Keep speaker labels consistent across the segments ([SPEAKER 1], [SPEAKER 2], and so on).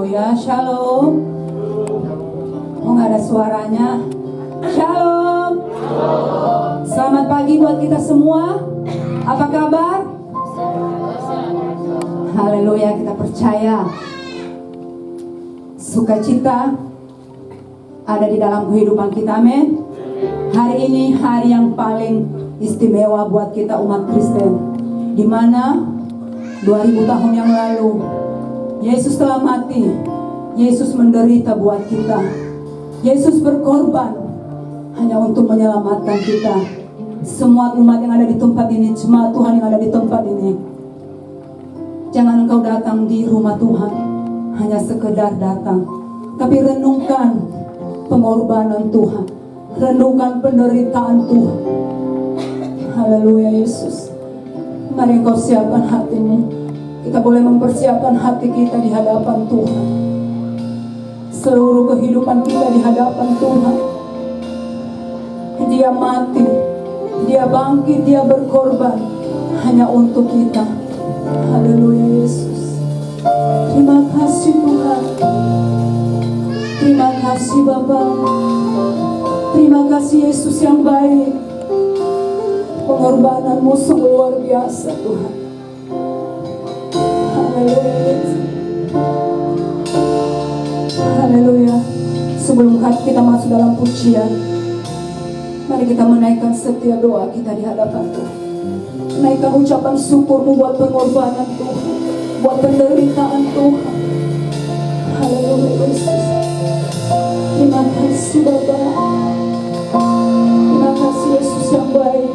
[SPEAKER 1] Haleluya, shalom. Oh, nggak ada suaranya. Shalom. Selamat pagi buat kita semua. Apa kabar? Haleluya, kita percaya sukacita ada di dalam kehidupan kita, amin. Hari ini hari yang paling istimewa buat kita umat Kristen, di mana 2000 tahun yang lalu Yesus telah mati, Yesus menderita buat kita, Yesus berkorban hanya untuk menyelamatkan kita. Semua umat yang ada di tempat ini, jemaat Tuhan yang ada di tempat ini, jangan engkau datang di rumah Tuhan hanya sekedar datang, tapi renungkan pengorbanan Tuhan, renungkan penderitaan Tuhan. Haleluya Yesus. Mari engkau siapkan hatimu. Kita boleh mempersiapkan hati kita di hadapan Tuhan. Seluruh kehidupan kita di hadapan Tuhan. Dia mati, Dia bangkit, Dia berkorban hanya untuk kita. Haleluya Yesus. Terima kasih Tuhan. Terima kasih Bapa. Terima kasih Yesus yang baik. Pengorbananmu sungguh luar biasa Tuhan. Haleluya. Haleluya. Sebelum kita masuk dalam pujian, mari kita menaikkan setiap doa kita di hadapan Tuhan. Naikkan ucapan syukurmu buat pengorbanan Tuhan, buat penderitaan Tuhan. Haleluya Yesus. Terima kasih Bapa. Terima kasih Yesus yang baik.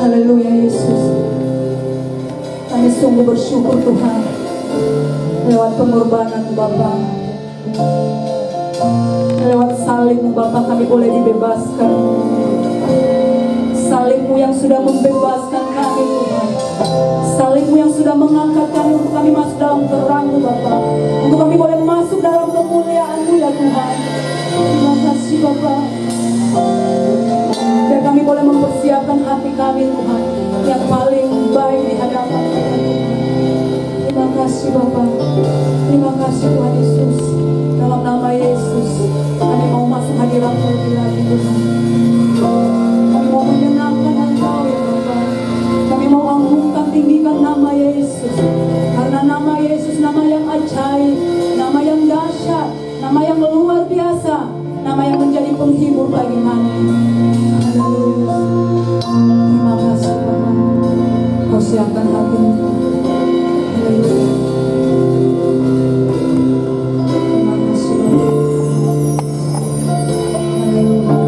[SPEAKER 1] Haleluya Yesus. Kami sungguh bersyukur Tuhan, lewat pengorbanan Bapa, lewat salib-Mu Bapa kami boleh dibebaskan. Salib-Mu yang sudah membebaskan kami Tuhan, salib-Mu yang sudah mengangkat kami untuk kami masuk dalam terang-Mu Bapa, untuk kami boleh masuk dalam kemuliaan-Mu ya Tuhan. Terima kasih Bapa. Biar kami boleh mempersiapkan hati kami Tuhan yang paling baik di hadapan Tuhan. Terima kasih Bapa. Terima kasih Tuhan Yesus. Dalam nama Yesus kami mau masuk hadirat-Mu lebih lagi Tuhan. Kami mau menyenangkan Engkau ya Bapa. Kami mau agungkan tinggikan nama Yesus. Karena nama Yesus nama yang ajaib, nama yang dahsyat, nama yang luar biasa, nama yang menjadi penghibur bagi kami. Haleluya. Terima kasih Bapa. Kau siapkan hatimu. Haleluya. Terima kasih Bapa. Haleluya.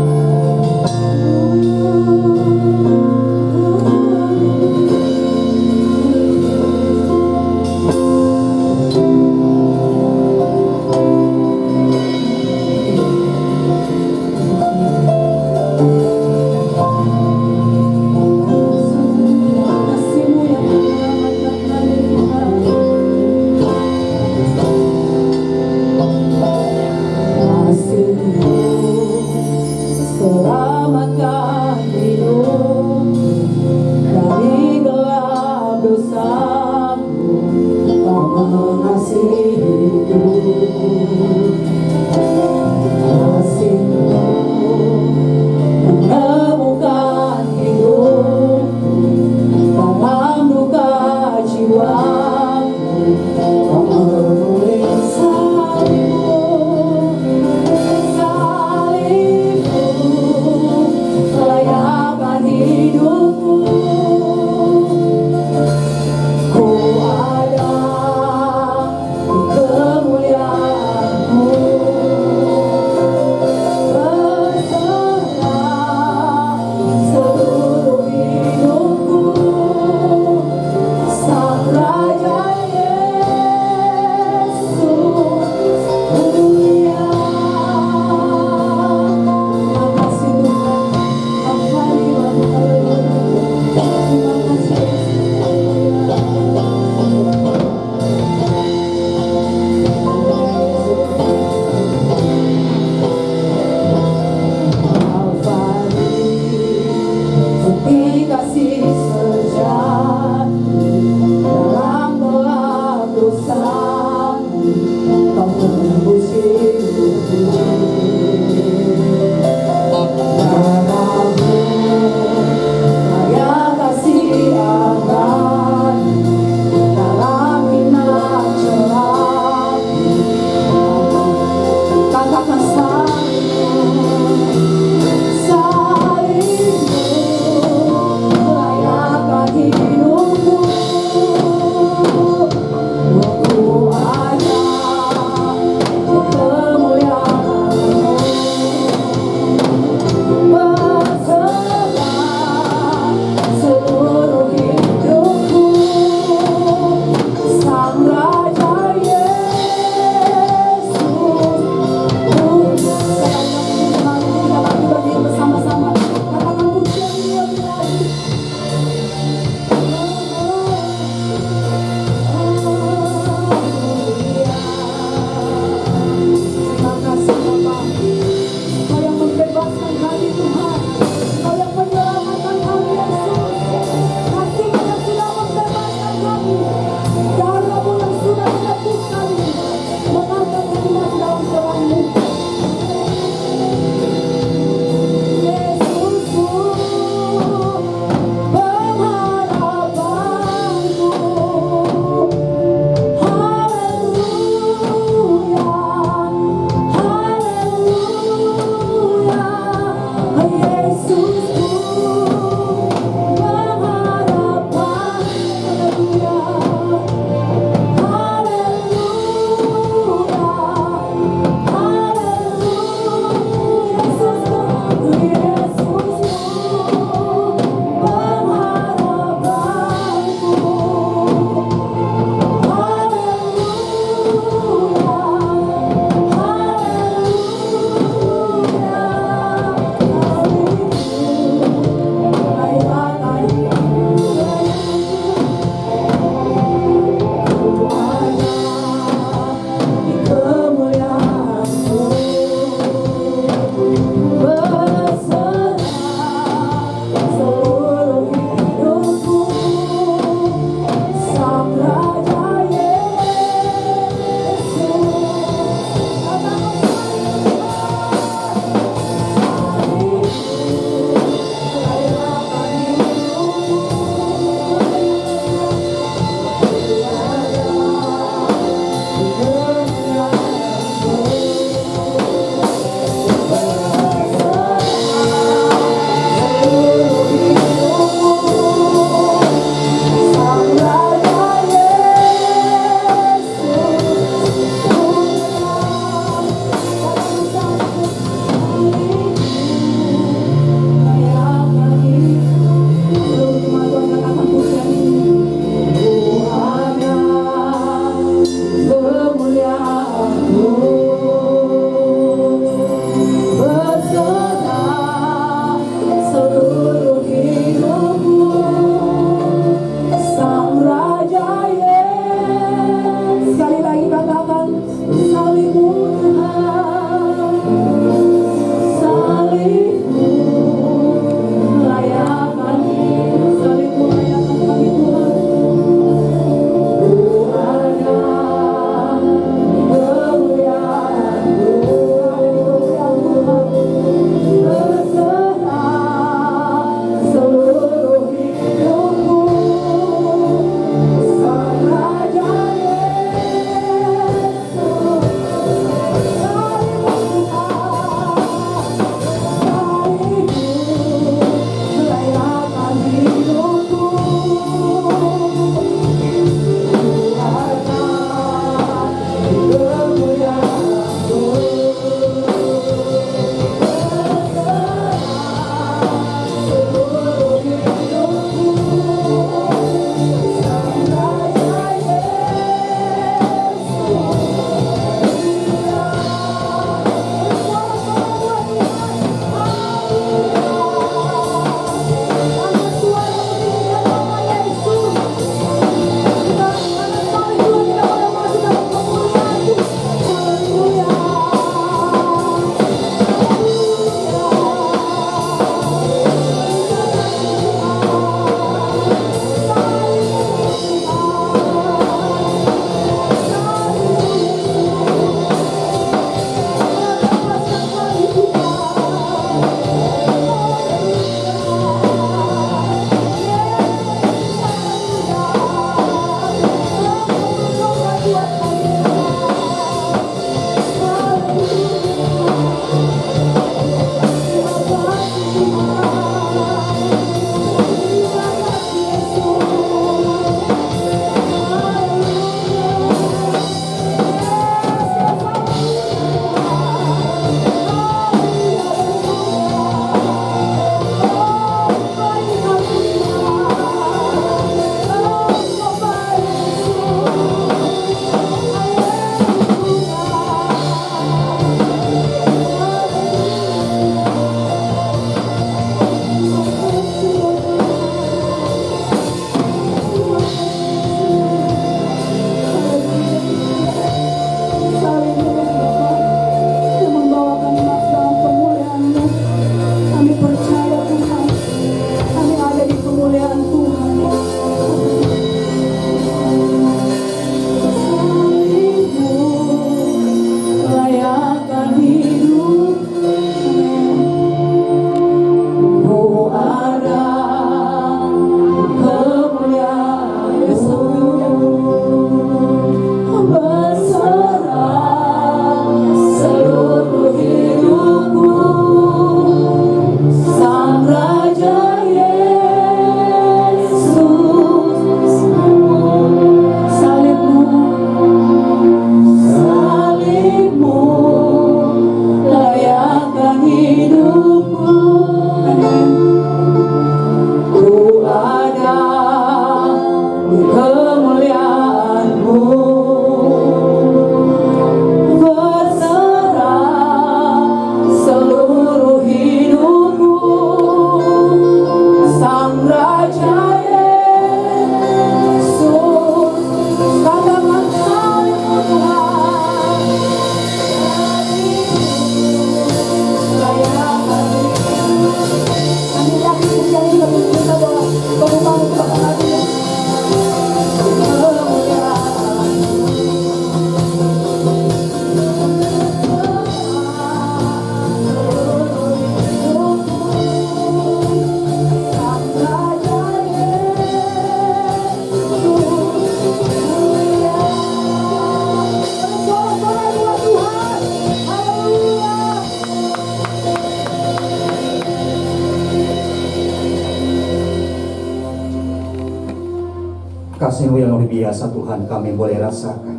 [SPEAKER 2] kasih-Mu yang luar biasa Tuhan kami boleh rasakan.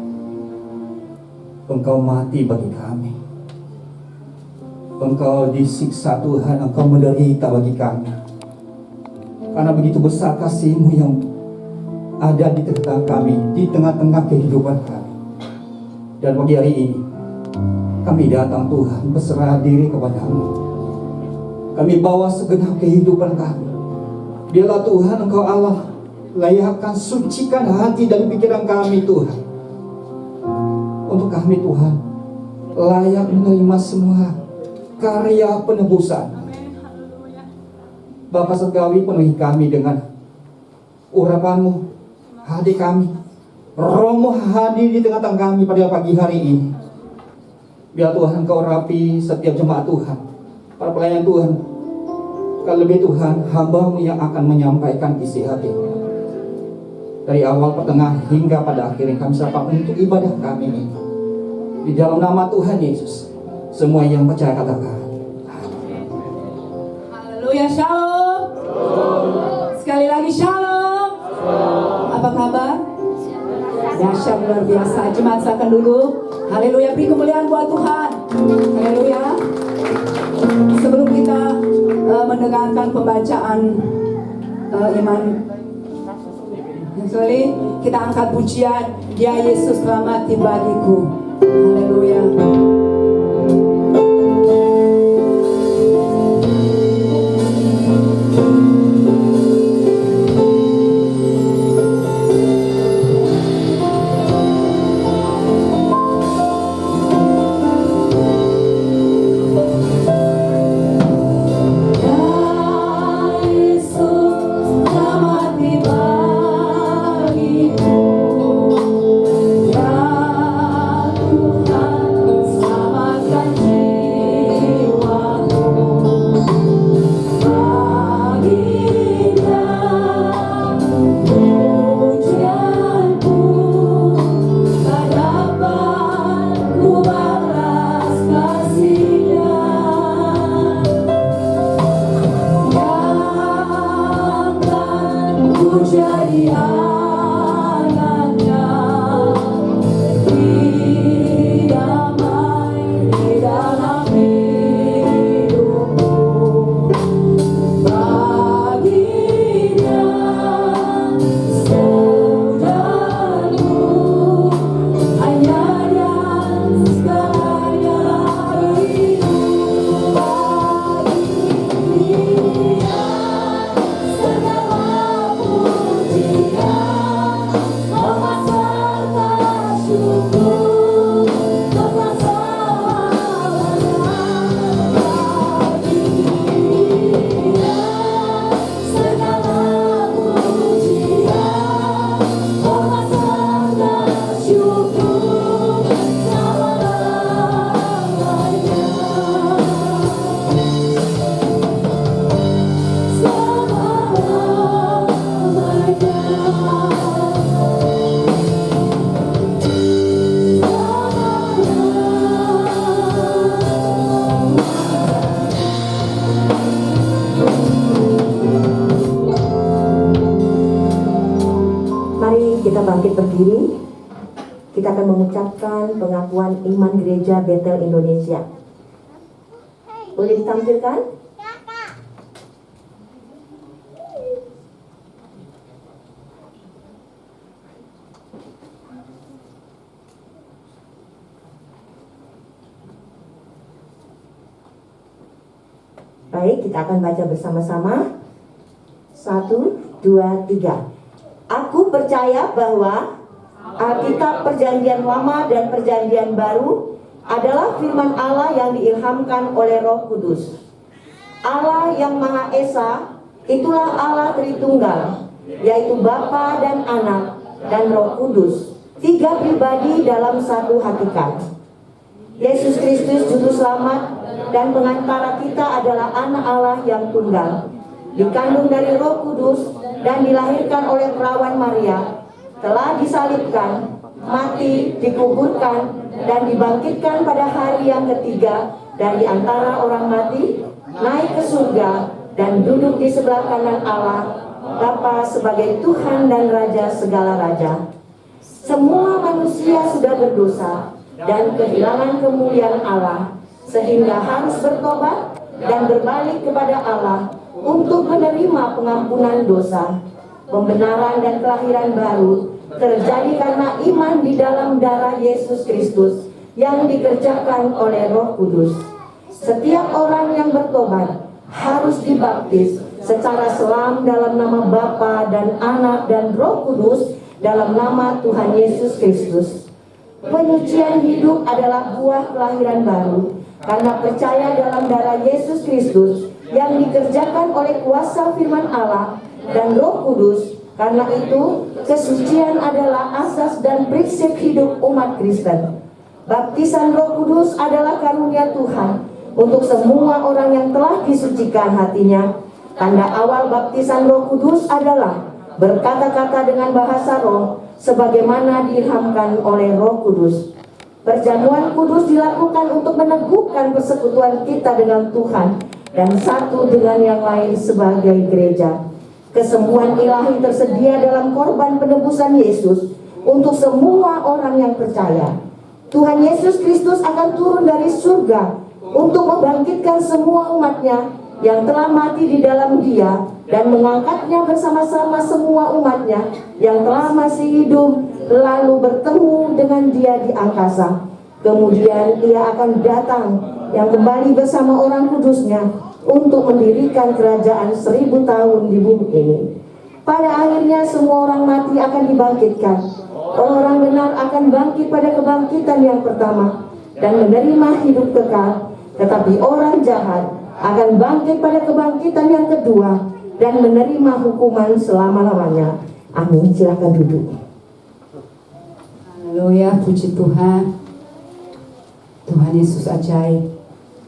[SPEAKER 2] Engkau mati bagi kami. Engkau disiksa Tuhan, Engkau menderita bagi kami. Karena begitu besar kasih-Mu yang ada di tengah kami, di tengah-tengah kehidupan kami. Dan pagi hari ini, kami datang Tuhan berserah diri kepada-Mu. Kami bawa segenap kehidupan kami. Biarlah Tuhan Engkau Allah layakkan, sucikan hati dan pikiran kami Tuhan. Untuk kami Tuhan layak menerima semua karya penebusan. Bapa Surgawi, penuhi kami dengan urapan-Mu, hadir kami, Roh-Mu hadir di tengah-tengah kami pada pagi hari ini. Biar Tuhan Engkau rapi setiap jemaat Tuhan, para pelayan Tuhan. Kalau lebih Tuhan, hamba-Mu yang akan menyampaikan isi hati. Dari awal, pertengahan, hingga pada akhirnya kami serahkan untuk ibadah kami ini. Di dalam nama Tuhan Yesus, semua yang percaya katakan.
[SPEAKER 1] Haleluya, shalom. Sekali lagi shalom. Apa kabar? Dahsyat luar biasa. Jemaat silakan dulu. Haleluya, beri kemuliaan buat Tuhan. Haleluya. Sebelum kita mendengarkan pembacaan iman, sorry, kita angkat pujian, Ya Yesus telah mati bagiku. Haleluya.
[SPEAKER 3] bangkit berdiri, kita akan mengucapkan pengakuan iman Gereja Betel Indonesia. Boleh ditampilkan? Baik, kita akan baca bersama-sama. 1, 2, 3. Aku percaya bahwa Alkitab Perjanjian Lama dan Perjanjian Baru adalah firman Allah yang diilhamkan oleh Roh Kudus. Allah yang Maha Esa, itulah Allah Tritunggal, yaitu Bapa dan Anak dan Roh Kudus, 3 pribadi dalam satu hakikat. Yesus Kristus Juru Selamat dan pengantara kita adalah Anak Allah yang tunggal, dikandung dari Roh Kudus dan dilahirkan oleh perawan Maria, telah disalibkan, mati, dikuburkan, dan dibangkitkan pada hari yang ketiga dari antara orang mati, naik ke surga dan duduk di sebelah kanan Allah, Bapa sebagai Tuhan dan Raja segala raja. Semua manusia sudah berdosa dan kehilangan kemuliaan Allah, sehingga harus bertobat dan berbalik kepada Allah untuk menerima pengampunan dosa. Pembenaran dan kelahiran baru terjadi karena iman di dalam darah Yesus Kristus yang dikerjakan oleh Roh Kudus. Setiap orang yang bertobat harus dibaptis secara selam dalam nama Bapa dan Anak dan Roh Kudus dalam nama Tuhan Yesus Kristus. Penyucian hidup adalah buah kelahiran baru karena percaya dalam darah Yesus Kristus yang dikerjakan oleh kuasa firman Allah dan Roh Kudus. Karena itu, kesucian adalah asas dan prinsip hidup umat Kristen. Baptisan Roh Kudus adalah karunia Tuhan untuk semua orang yang telah disucikan hatinya. Tanda awal baptisan Roh Kudus adalah berkata-kata dengan bahasa roh sebagaimana diilhamkan oleh Roh Kudus. Perjamuan kudus dilakukan untuk meneguhkan persekutuan kita dengan Tuhan dan satu dengan yang lain sebagai gereja. Kesembuhan ilahi tersedia dalam korban penebusan Yesus untuk semua orang yang percaya. Tuhan Yesus Kristus akan turun dari surga untuk membangkitkan semua umatnya yang telah mati di dalam Dia dan mengangkatnya bersama-sama semua umatnya yang telah masih hidup, lalu bertemu dengan Dia di angkasa. Kemudian Ia akan datang yang kembali bersama orang kudusnya untuk mendirikan kerajaan 1000 tahun di bumi ini. Pada akhirnya semua orang mati akan dibangkitkan. Orang benar akan bangkit pada kebangkitan yang pertama dan menerima hidup kekal. Tetapi orang jahat akan bangkit pada kebangkitan yang kedua dan menerima hukuman selama-lamanya. Amin. Silakan duduk.
[SPEAKER 1] Haleluya, puji Tuhan. Tuhan Yesus ajaib,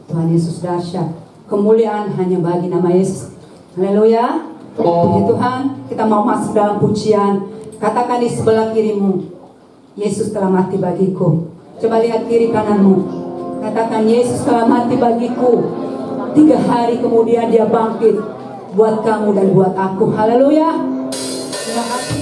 [SPEAKER 1] Tuhan Yesus dahsyat. Kemuliaan hanya bagi nama Yesus. Haleluya. Puji Tuhan. Kita mau masuk dalam pujian. Katakan di sebelah kirimu, Yesus telah mati bagiku. Coba lihat kiri kananmu. Katakan, Yesus telah mati bagiku. 3 hari kemudian Dia bangkit buat kamu dan buat aku. Haleluya. Terima kasih.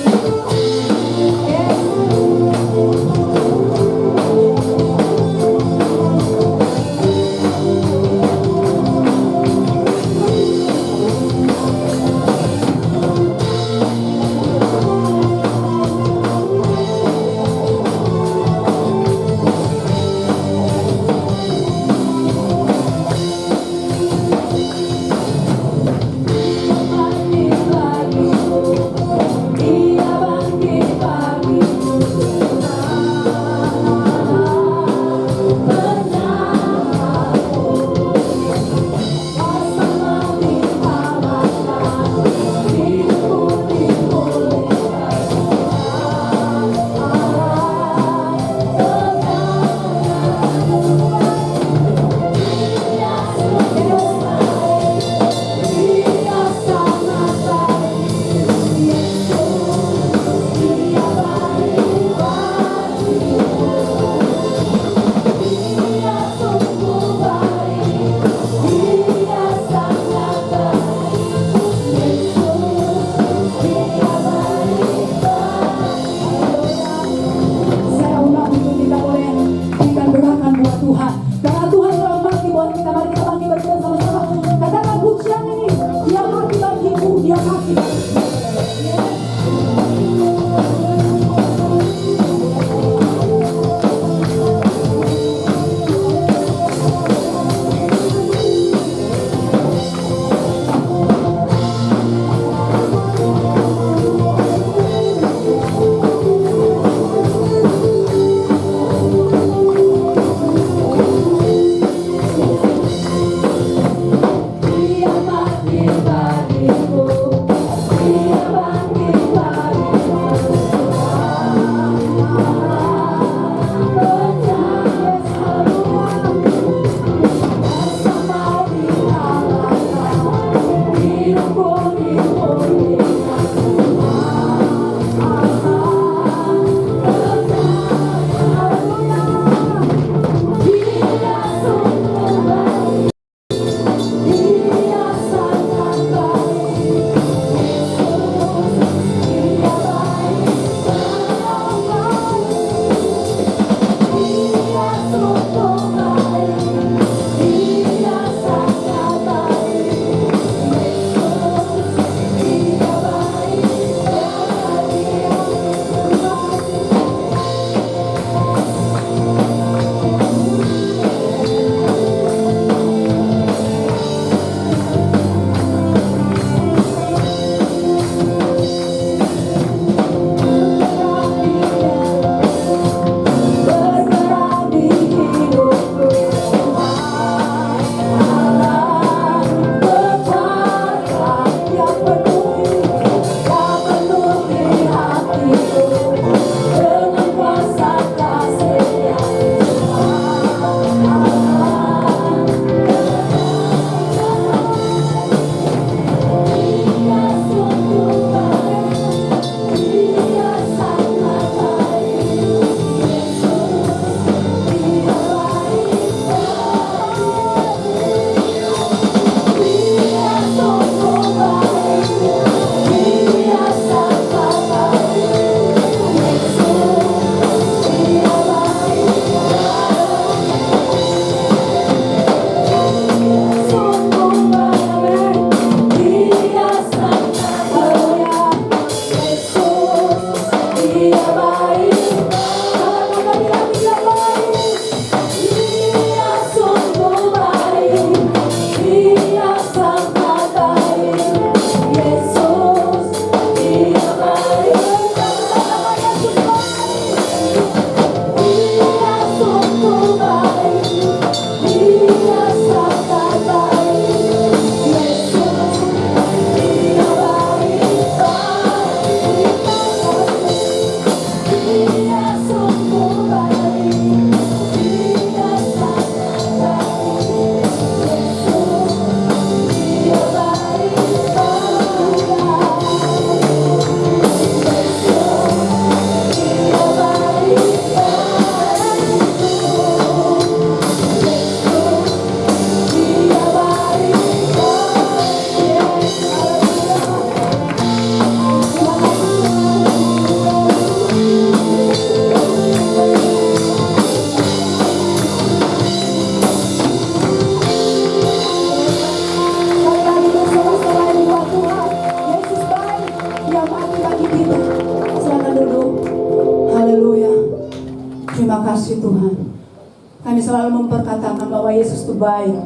[SPEAKER 1] memperkatakan bahwa Yesus itu baik,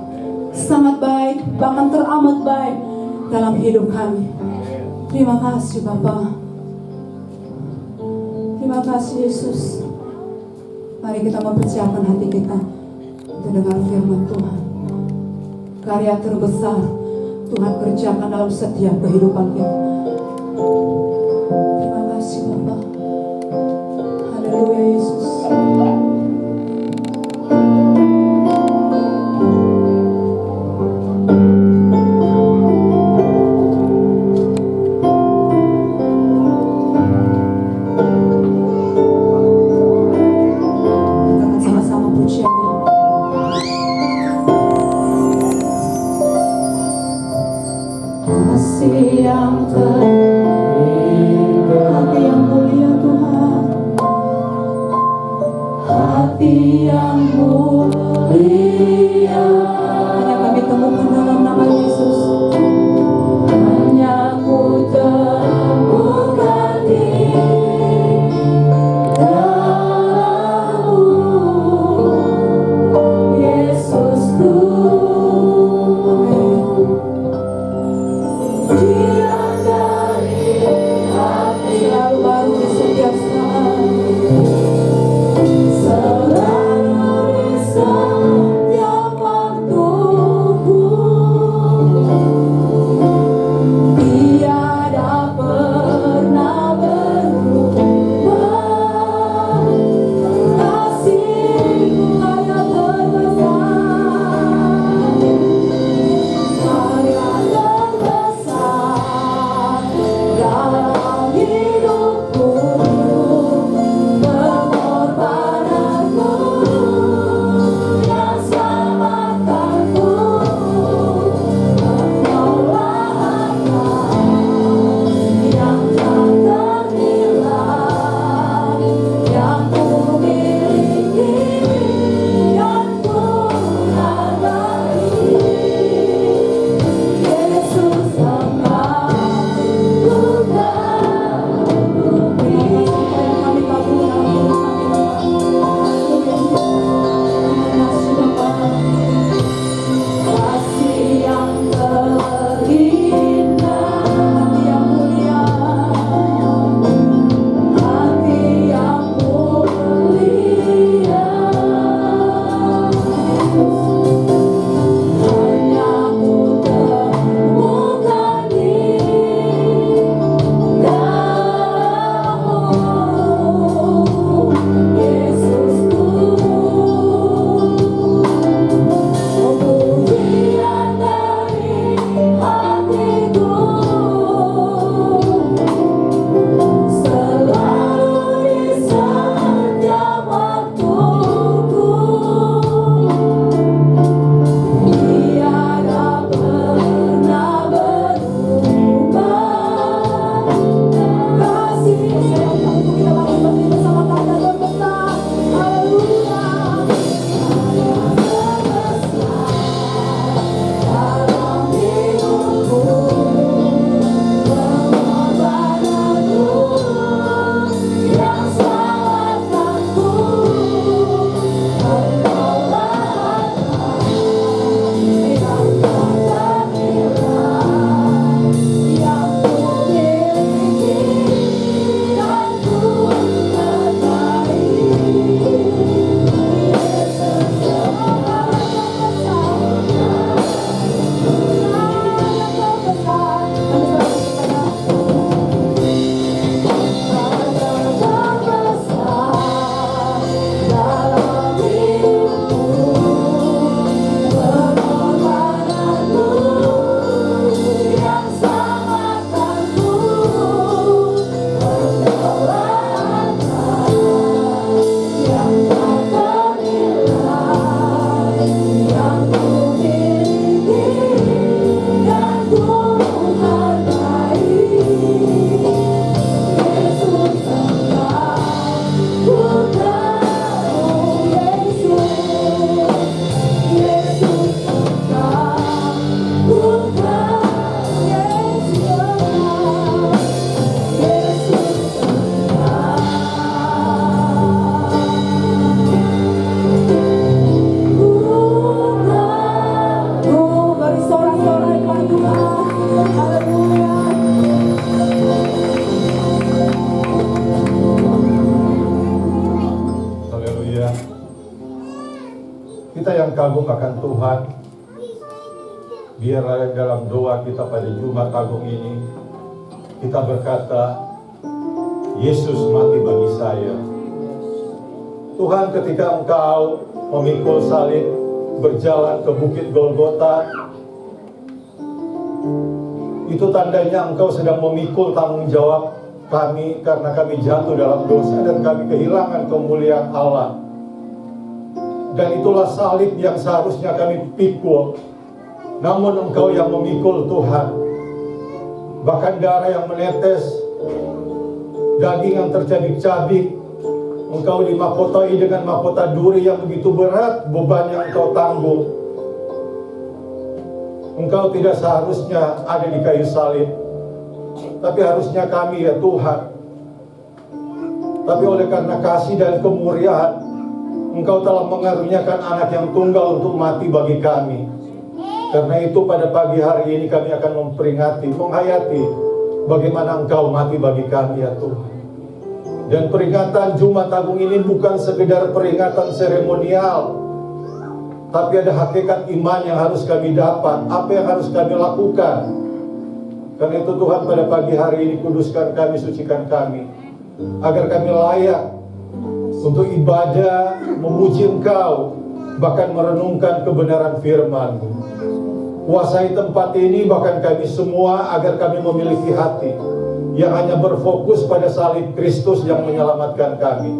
[SPEAKER 1] sangat baik, bahkan teramat baik dalam hidup kami. Terima kasih Bapa. Terima kasih Yesus. Mari kita mempersiapkan hati kita untuk dengar firman Tuhan. Karya terbesar Tuhan kerjakan dalam setiap kehidupan kita. Terima kasih Bapa. Haleluya Yesus. Kita akan sama-sama pujian. Kasih yang terindah, hati yang mulia Tuhan, hati yang mulia hanya kami temukan dalam nama Yesus. Hanya ku temukan di dalam-Mu, Yesusku. Dia
[SPEAKER 4] kagum akan Tuhan, biarlah dalam doa kita pada Jumat Agung ini, kita berkata, Yesus mati bagi saya. Tuhan, ketika Engkau memikul salib, berjalan ke Bukit Golgota, itu tandanya Engkau sedang memikul tanggung jawab kami, karena kami jatuh dalam dosa dan kami kehilangan kemuliaan Allah. Dan itulah salib yang seharusnya kami pikul, namun Engkau yang memikul, Tuhan. Bahkan darah yang menetes, daging yang tercabik-cabik, Engkau dimahkotai dengan mahkota duri yang begitu berat beban yang Engkau tanggung. Engkau tidak seharusnya ada di kayu salib, tapi harusnya kami, ya Tuhan. Tapi oleh karena kasih dan kemurahan, Engkau telah mengaruniakan anak yang tunggal untuk mati bagi kami. Karena itu pada pagi hari ini kami akan memperingati, menghayati bagaimana Engkau mati bagi kami, ya Tuhan. Dan peringatan Jumat Agung ini bukan sekedar peringatan seremonial, tapi ada hakikat iman yang harus kami dapat, apa yang harus kami lakukan. Karena itu Tuhan, pada pagi hari ini kuduskan kami, sucikan kami, agar kami layak untuk ibadah, memuji Engkau, bahkan merenungkan kebenaran firman-Mu. Kuasai tempat ini, bahkan kami semua, agar kami memiliki hati yang hanya berfokus pada salib Kristus yang menyelamatkan kami.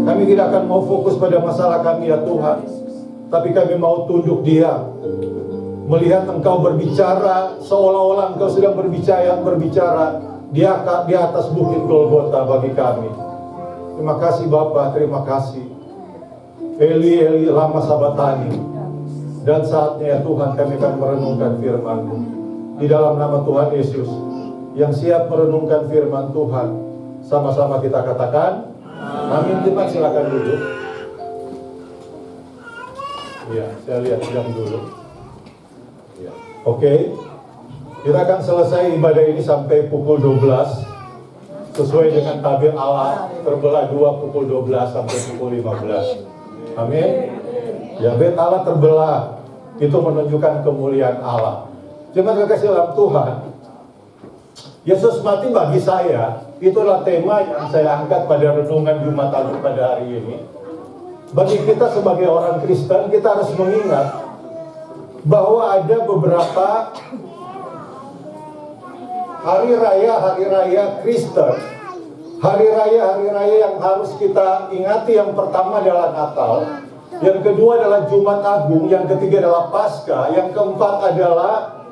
[SPEAKER 4] Kami tidak akan mau fokus pada masalah kami, ya Tuhan, tapi kami mau tunduk diam, melihat Engkau berbicara, seolah-olah Engkau sedang berbicara di atas Bukit Golgota bagi kami. Terima kasih Bapa, terima kasih. Eli, Eli, lama sabatani. Dan saatnya, ya Tuhan, kami akan merenungkan firman-Mu. Di dalam nama Tuhan Yesus, yang siap merenungkan firman Tuhan, sama-sama kita katakan, amin. Jemaat silakan duduk. Ya, saya lihat jam dulu. Ya. Oke, kita akan selesai ibadah ini sampai pukul 12, sesuai dengan tabir Allah, terbelah 2 pukul 12 sampai pukul 15. Amin. Ya, bait Allah terbelah, itu menunjukkan kemuliaan Allah. Jemaat kekasih dalam Tuhan, Yesus mati bagi saya, itulah tema yang saya angkat pada renungan Jumat Agung pada hari ini. Bagi kita sebagai orang Kristen, kita harus mengingat bahwa ada beberapa hari raya Kristen, hari raya yang harus kita ingati. Yang pertama adalah Natal, yang kedua adalah Jumat Agung, yang ketiga adalah Paskah, yang keempat adalah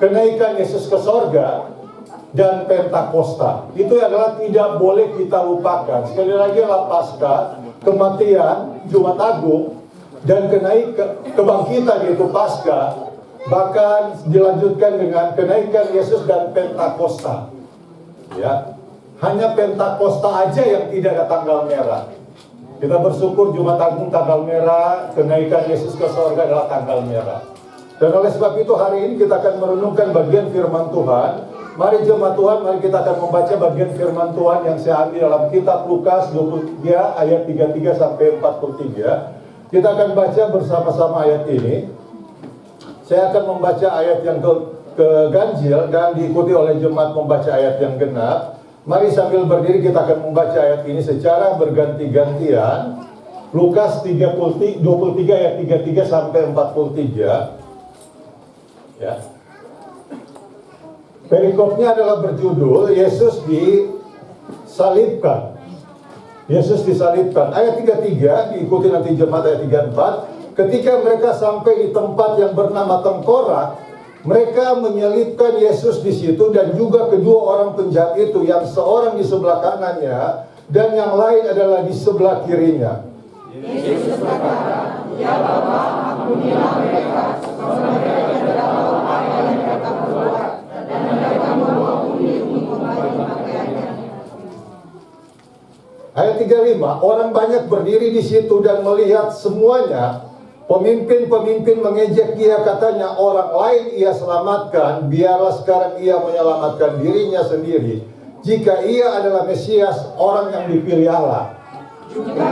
[SPEAKER 4] kenaikan Yesus ke sorga, dan Pentakosta. Itu adalah tidak boleh kita lupakan. Sekali lagi adalah Paskah, kematian, Jumat Agung, dan kebangkitan, yaitu Paskah. Bahkan dilanjutkan dengan kenaikan Yesus dan Pentakosta. Ya, hanya Pentakosta aja yang tidak ada tanggal merah. Kita bersyukur Jumat Agung tanggal merah, kenaikan Yesus ke sorga adalah tanggal merah. Dan oleh sebab itu hari ini kita akan merenungkan bagian firman Tuhan. Mari jemaat Tuhan, mari kita akan membaca bagian firman Tuhan yang saya ambil dalam kitab Lukas 23 ayat 33 sampai 43. Kita akan baca bersama-sama ayat ini. Saya akan membaca ayat yang ke ganjil dan diikuti oleh jemaat membaca ayat yang genap. Mari sambil berdiri kita akan membaca ayat ini secara berganti-gantian. Lukas 23 ayat 33 sampai 43. Ya. Perikopnya adalah berjudul Yesus disalibkan. Yesus disalibkan. Ayat 33 diikuti nanti jemaat ayat 34. Ketika mereka sampai di tempat yang bernama Tengkorak, mereka menyelipkan Yesus di situ dan juga kedua orang penjahat itu, yang seorang di sebelah kanannya dan yang lain adalah di sebelah kirinya. Yesus berkata, "Ya Bapa, ampunilah mereka, karena mereka tidak tahu apa yang mereka perbuat." Dan mereka membawa untuk kembali pakaiannya. Ayat 35, orang banyak berdiri di situ dan melihat semuanya. Pemimpin-pemimpin mengejek dia, katanya, orang lain ia selamatkan, biarlah sekarang ia menyelamatkan dirinya sendiri. Jika ia adalah Mesias, orang yang dipilih Allah. Juga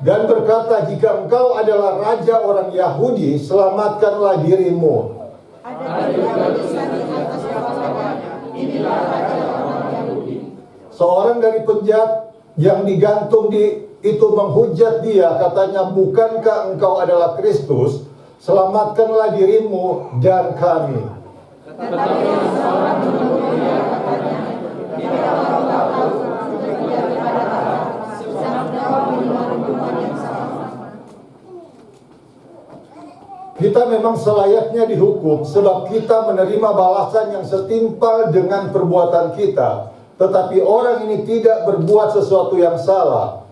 [SPEAKER 4] dan berkata, jika engkau adalah raja orang Yahudi, selamatkanlah dirimu. Seorang dari penjahat yang digantung itu menghujat dia, katanya, bukankah engkau adalah Kristus? Selamatkanlah dirimu dan kami. Kita memang selayaknya dihukum sebab kita menerima balasan yang setimpal dengan perbuatan kita. Tetapi orang ini tidak berbuat sesuatu yang salah.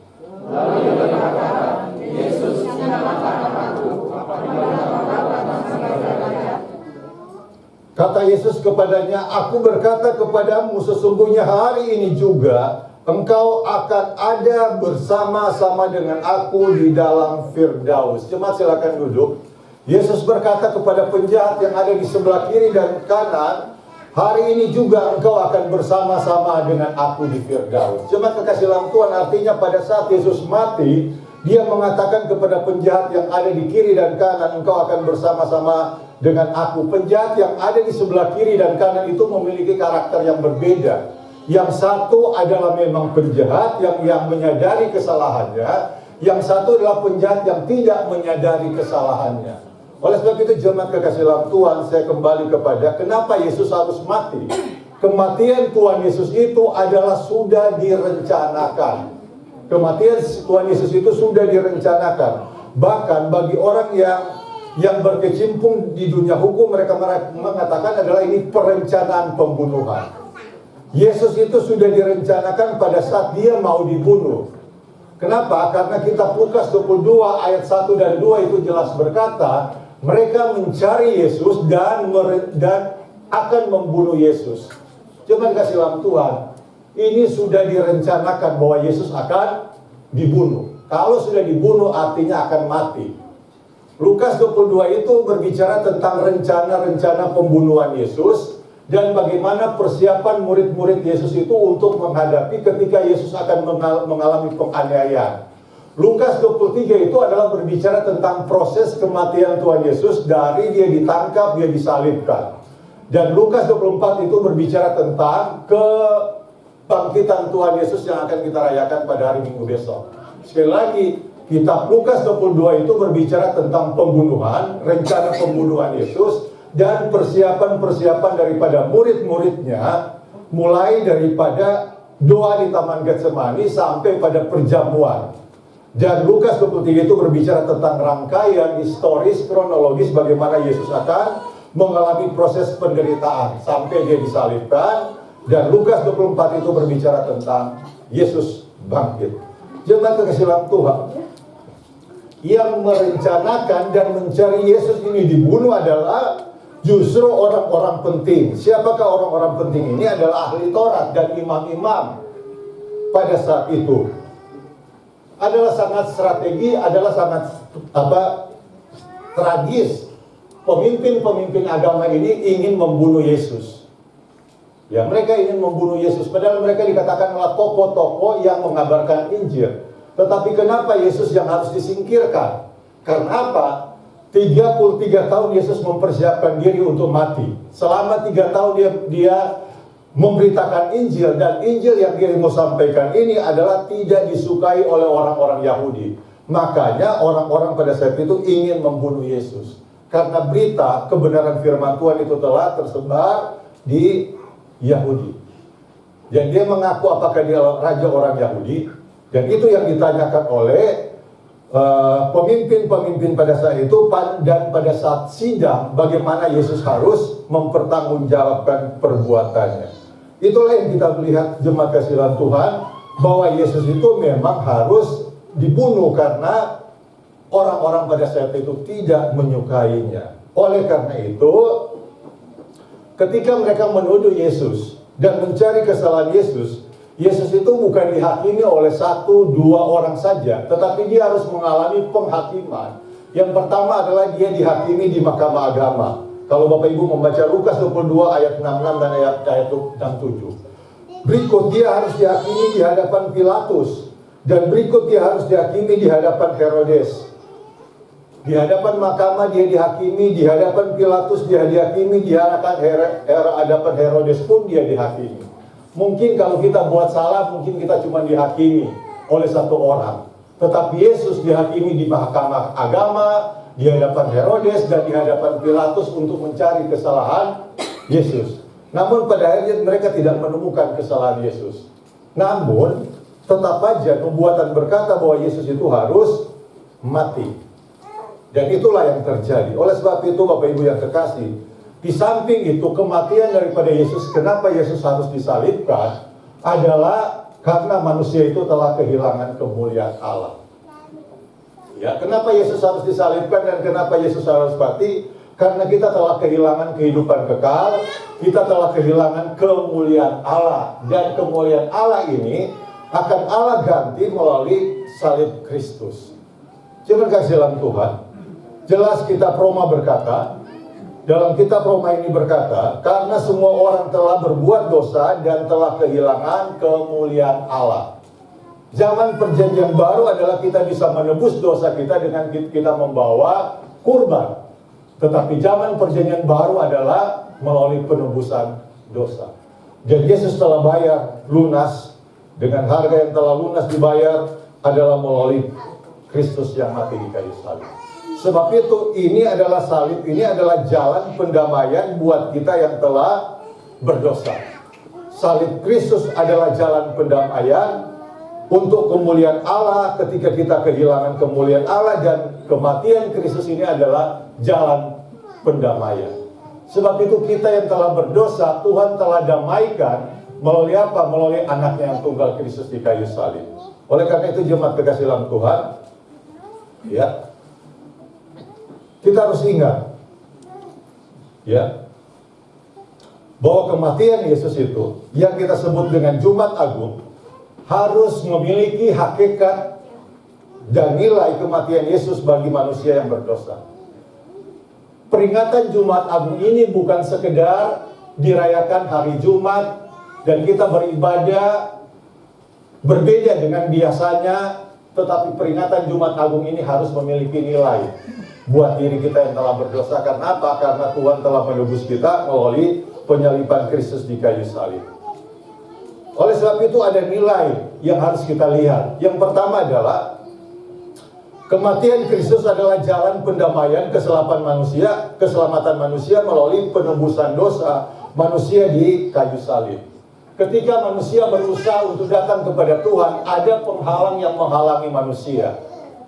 [SPEAKER 4] Kata Yesus kepadanya, aku berkata kepadamu, sesungguhnya hari ini juga engkau akan ada bersama-sama dengan aku di dalam Firdaus. Jemaat silakan duduk. Yesus berkata kepada penjahat yang ada di sebelah kiri dan kanan, hari ini juga engkau akan bersama-sama dengan aku di Firdaus. Jemaat kekasih dalam Tuhan, artinya pada saat Yesus mati, dia mengatakan kepada penjahat yang ada di kiri dan kanan, engkau akan bersama-sama dengan aku. Penjahat yang ada di sebelah kiri dan kanan itu memiliki karakter yang berbeda. Yang satu adalah memang penjahat yang menyadari kesalahannya. Yang satu adalah penjahat yang tidak menyadari kesalahannya. Oleh sebab itu, jemaat kekasih dalam Tuhan, saya kembali kepada kenapa Yesus harus mati. Kematian Tuhan Yesus itu adalah sudah direncanakan. Kematian Tuhan Yesus itu sudah direncanakan. Bahkan bagi orang yang berkecimpung di dunia hukum, mereka mengatakan adalah ini perencanaan pembunuhan. Yesus itu sudah direncanakan pada saat dia mau dibunuh. Kenapa? Karena kitab Lukas 22 ayat 1 dan 2 itu jelas berkata, mereka mencari Yesus dan akan membunuh Yesus. Cuma kasih dalam Tuhan, ini sudah direncanakan bahwa Yesus akan dibunuh. Kalau sudah dibunuh artinya akan mati. Lukas 22 itu berbicara tentang rencana-rencana pembunuhan Yesus dan bagaimana persiapan murid-murid Yesus itu untuk menghadapi ketika Yesus akan mengalami penganiayaan. Lukas 23 itu adalah berbicara tentang proses kematian Tuhan Yesus dari dia ditangkap, dia disalibkan. Dan Lukas 24 itu berbicara tentang kebangkitan Tuhan Yesus yang akan kita rayakan pada hari Minggu besok. Sekali lagi, kitab Lukas 22 itu berbicara tentang pembunuhan, rencana pembunuhan Yesus, dan persiapan-persiapan daripada murid-muridnya, mulai daripada doa di Taman Getsemani sampai pada perjamuan. Dan Lukas 23 itu berbicara tentang rangkaian historis, kronologis bagaimana Yesus akan mengalami proses penderitaan sampai dia disalibkan. Dan Lukas 24 itu berbicara tentang Yesus bangkit. Jemaat kekasih dalam Tuhan, yang merencanakan dan mencari Yesus ini dibunuh adalah justru orang-orang penting. Siapakah orang-orang penting ini? Adalah ahli Taurat dan imam-imam pada saat itu. Adalah sangat strategi, adalah sangat tragis. Pemimpin-pemimpin agama ini ingin membunuh Yesus. Ya, mereka ingin membunuh Yesus. Padahal mereka dikatakan adalah tokoh-tokoh yang mengabarkan Injil. Tetapi kenapa Yesus yang harus disingkirkan? Karena apa? 33 tahun Yesus mempersiapkan diri untuk mati. Selama 3 tahun dia memberitakan Injil, dan Injil yang dia mau sampaikan ini adalah tidak disukai oleh orang-orang Yahudi. Makanya orang-orang pada saat itu ingin membunuh Yesus. Karena berita kebenaran firman Tuhan itu telah tersebar di Yahudi. Dan dia mengaku apakah dia raja orang Yahudi. Dan itu yang ditanyakan oleh pemimpin-pemimpin pada saat itu. Dan pada saat sidang, bagaimana Yesus harus mempertanggungjawabkan perbuatannya. Itulah yang kita melihat, jemaat kasih dalam Tuhan, bahwa Yesus itu memang harus dibunuh karena orang-orang pada saat itu tidak menyukainya. Oleh karena itu, ketika mereka menuduh Yesus dan mencari kesalahan Yesus, Yesus itu bukan dihakimi oleh 1-2 orang saja, tetapi dia harus mengalami penghakiman. Yang pertama adalah dia dihakimi di mahkamah agama. Kalau Bapak Ibu membaca Lukas 22 ayat 66 dan ayat 67. Berikut dia harus dihakimi di hadapan Pilatus. Dan berikut dia harus dihakimi di hadapan Herodes. Di hadapan mahkamah dia dihakimi, di hadapan Pilatus dia dihakimi, di hadapan Herodes pun dia dihakimi. Mungkin kalau kita buat salah, mungkin kita cuma dihakimi oleh satu orang. Tetapi Yesus dihakimi di mahkamah agama, di hadapan Herodes dan di hadapan Pilatus untuk mencari kesalahan Yesus. Namun pada akhirnya mereka tidak menemukan kesalahan Yesus. Namun tetap aja nubuatan berkata bahwa Yesus itu harus mati. Dan itulah yang terjadi. Oleh sebab itu Bapak Ibu yang kekasih, di samping itu kematian daripada Yesus, kenapa Yesus harus disalibkan adalah karena manusia itu telah kehilangan kemuliaan Allah. Ya, kenapa Yesus harus disalibkan dan kenapa Yesus harus mati? Karena kita telah kehilangan kehidupan kekal, kita telah kehilangan kemuliaan Allah. Dan kemuliaan Allah ini akan Allah ganti melalui salib Kristus. Terima kasih dalam Tuhan. Jelas kitab Roma berkata, dalam kitab Roma ini berkata, karena semua orang telah berbuat dosa dan telah kehilangan kemuliaan Allah. Zaman perjanjian baru adalah kita bisa menebus dosa kita dengan kita membawa kurban. Tetapi zaman perjanjian baru adalah melalui penebusan dosa. Dan Yesus telah bayar lunas, dengan harga yang telah lunas dibayar adalah melalui Kristus yang mati di kayu salib. Sebab itu ini adalah salib, ini adalah jalan pendamaian buat kita yang telah berdosa. Salib Kristus adalah jalan pendamaian untuk kemuliaan Allah ketika kita kehilangan kemuliaan Allah, dan kematian Kristus ini adalah jalan pendamaian. Sebab itu kita yang telah berdosa, Tuhan telah damaikan melalui apa? Melalui anaknya yang tunggal Kristus di kayu salib. Oleh karena itu jemaat kekasih dalam Tuhan, ya, kita harus ingat, ya, bahwa kematian Yesus itu yang kita sebut dengan Jumat Agung harus memiliki hakikat dan nilai kematian Yesus bagi manusia yang berdosa. Peringatan Jumat Agung ini bukan sekedar dirayakan hari Jumat dan kita beribadah berbeda dengan biasanya, tetapi peringatan Jumat Agung ini harus memiliki nilai buat diri kita yang telah berdosa. Karena apa? Karena Tuhan telah menebus kita melalui penyaliban Kristus di kayu salib. Oleh sebab itu ada nilai yang harus kita lihat. Yang pertama adalah kematian Kristus adalah jalan pendamaian, keselamatan manusia melalui penebusan dosa manusia di kayu salib. Ketika manusia berusaha untuk datang kepada Tuhan, ada penghalang yang menghalangi manusia.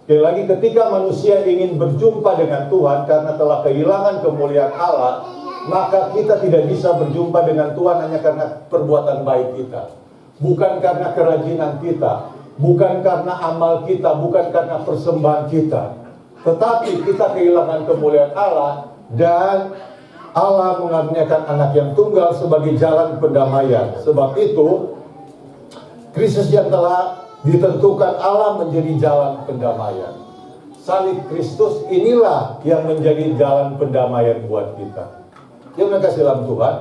[SPEAKER 4] Sekali lagi, ketika manusia ingin berjumpa dengan Tuhan karena telah kehilangan kemuliaan Allah, maka kita tidak bisa berjumpa dengan Tuhan hanya karena perbuatan baik kita. Bukan karena kerajinan kita, bukan karena amal kita, bukan karena persembahan kita. Tetapi kita kehilangan kemuliaan Allah, dan Allah mengaruniakan anak yang tunggal sebagai jalan pendamaian. Sebab itu, Kristus yang telah ditentukan Allah menjadi jalan pendamaian. Salib Kristus inilah yang menjadi jalan pendamaian buat kita. Terima kasih dalam Tuhan.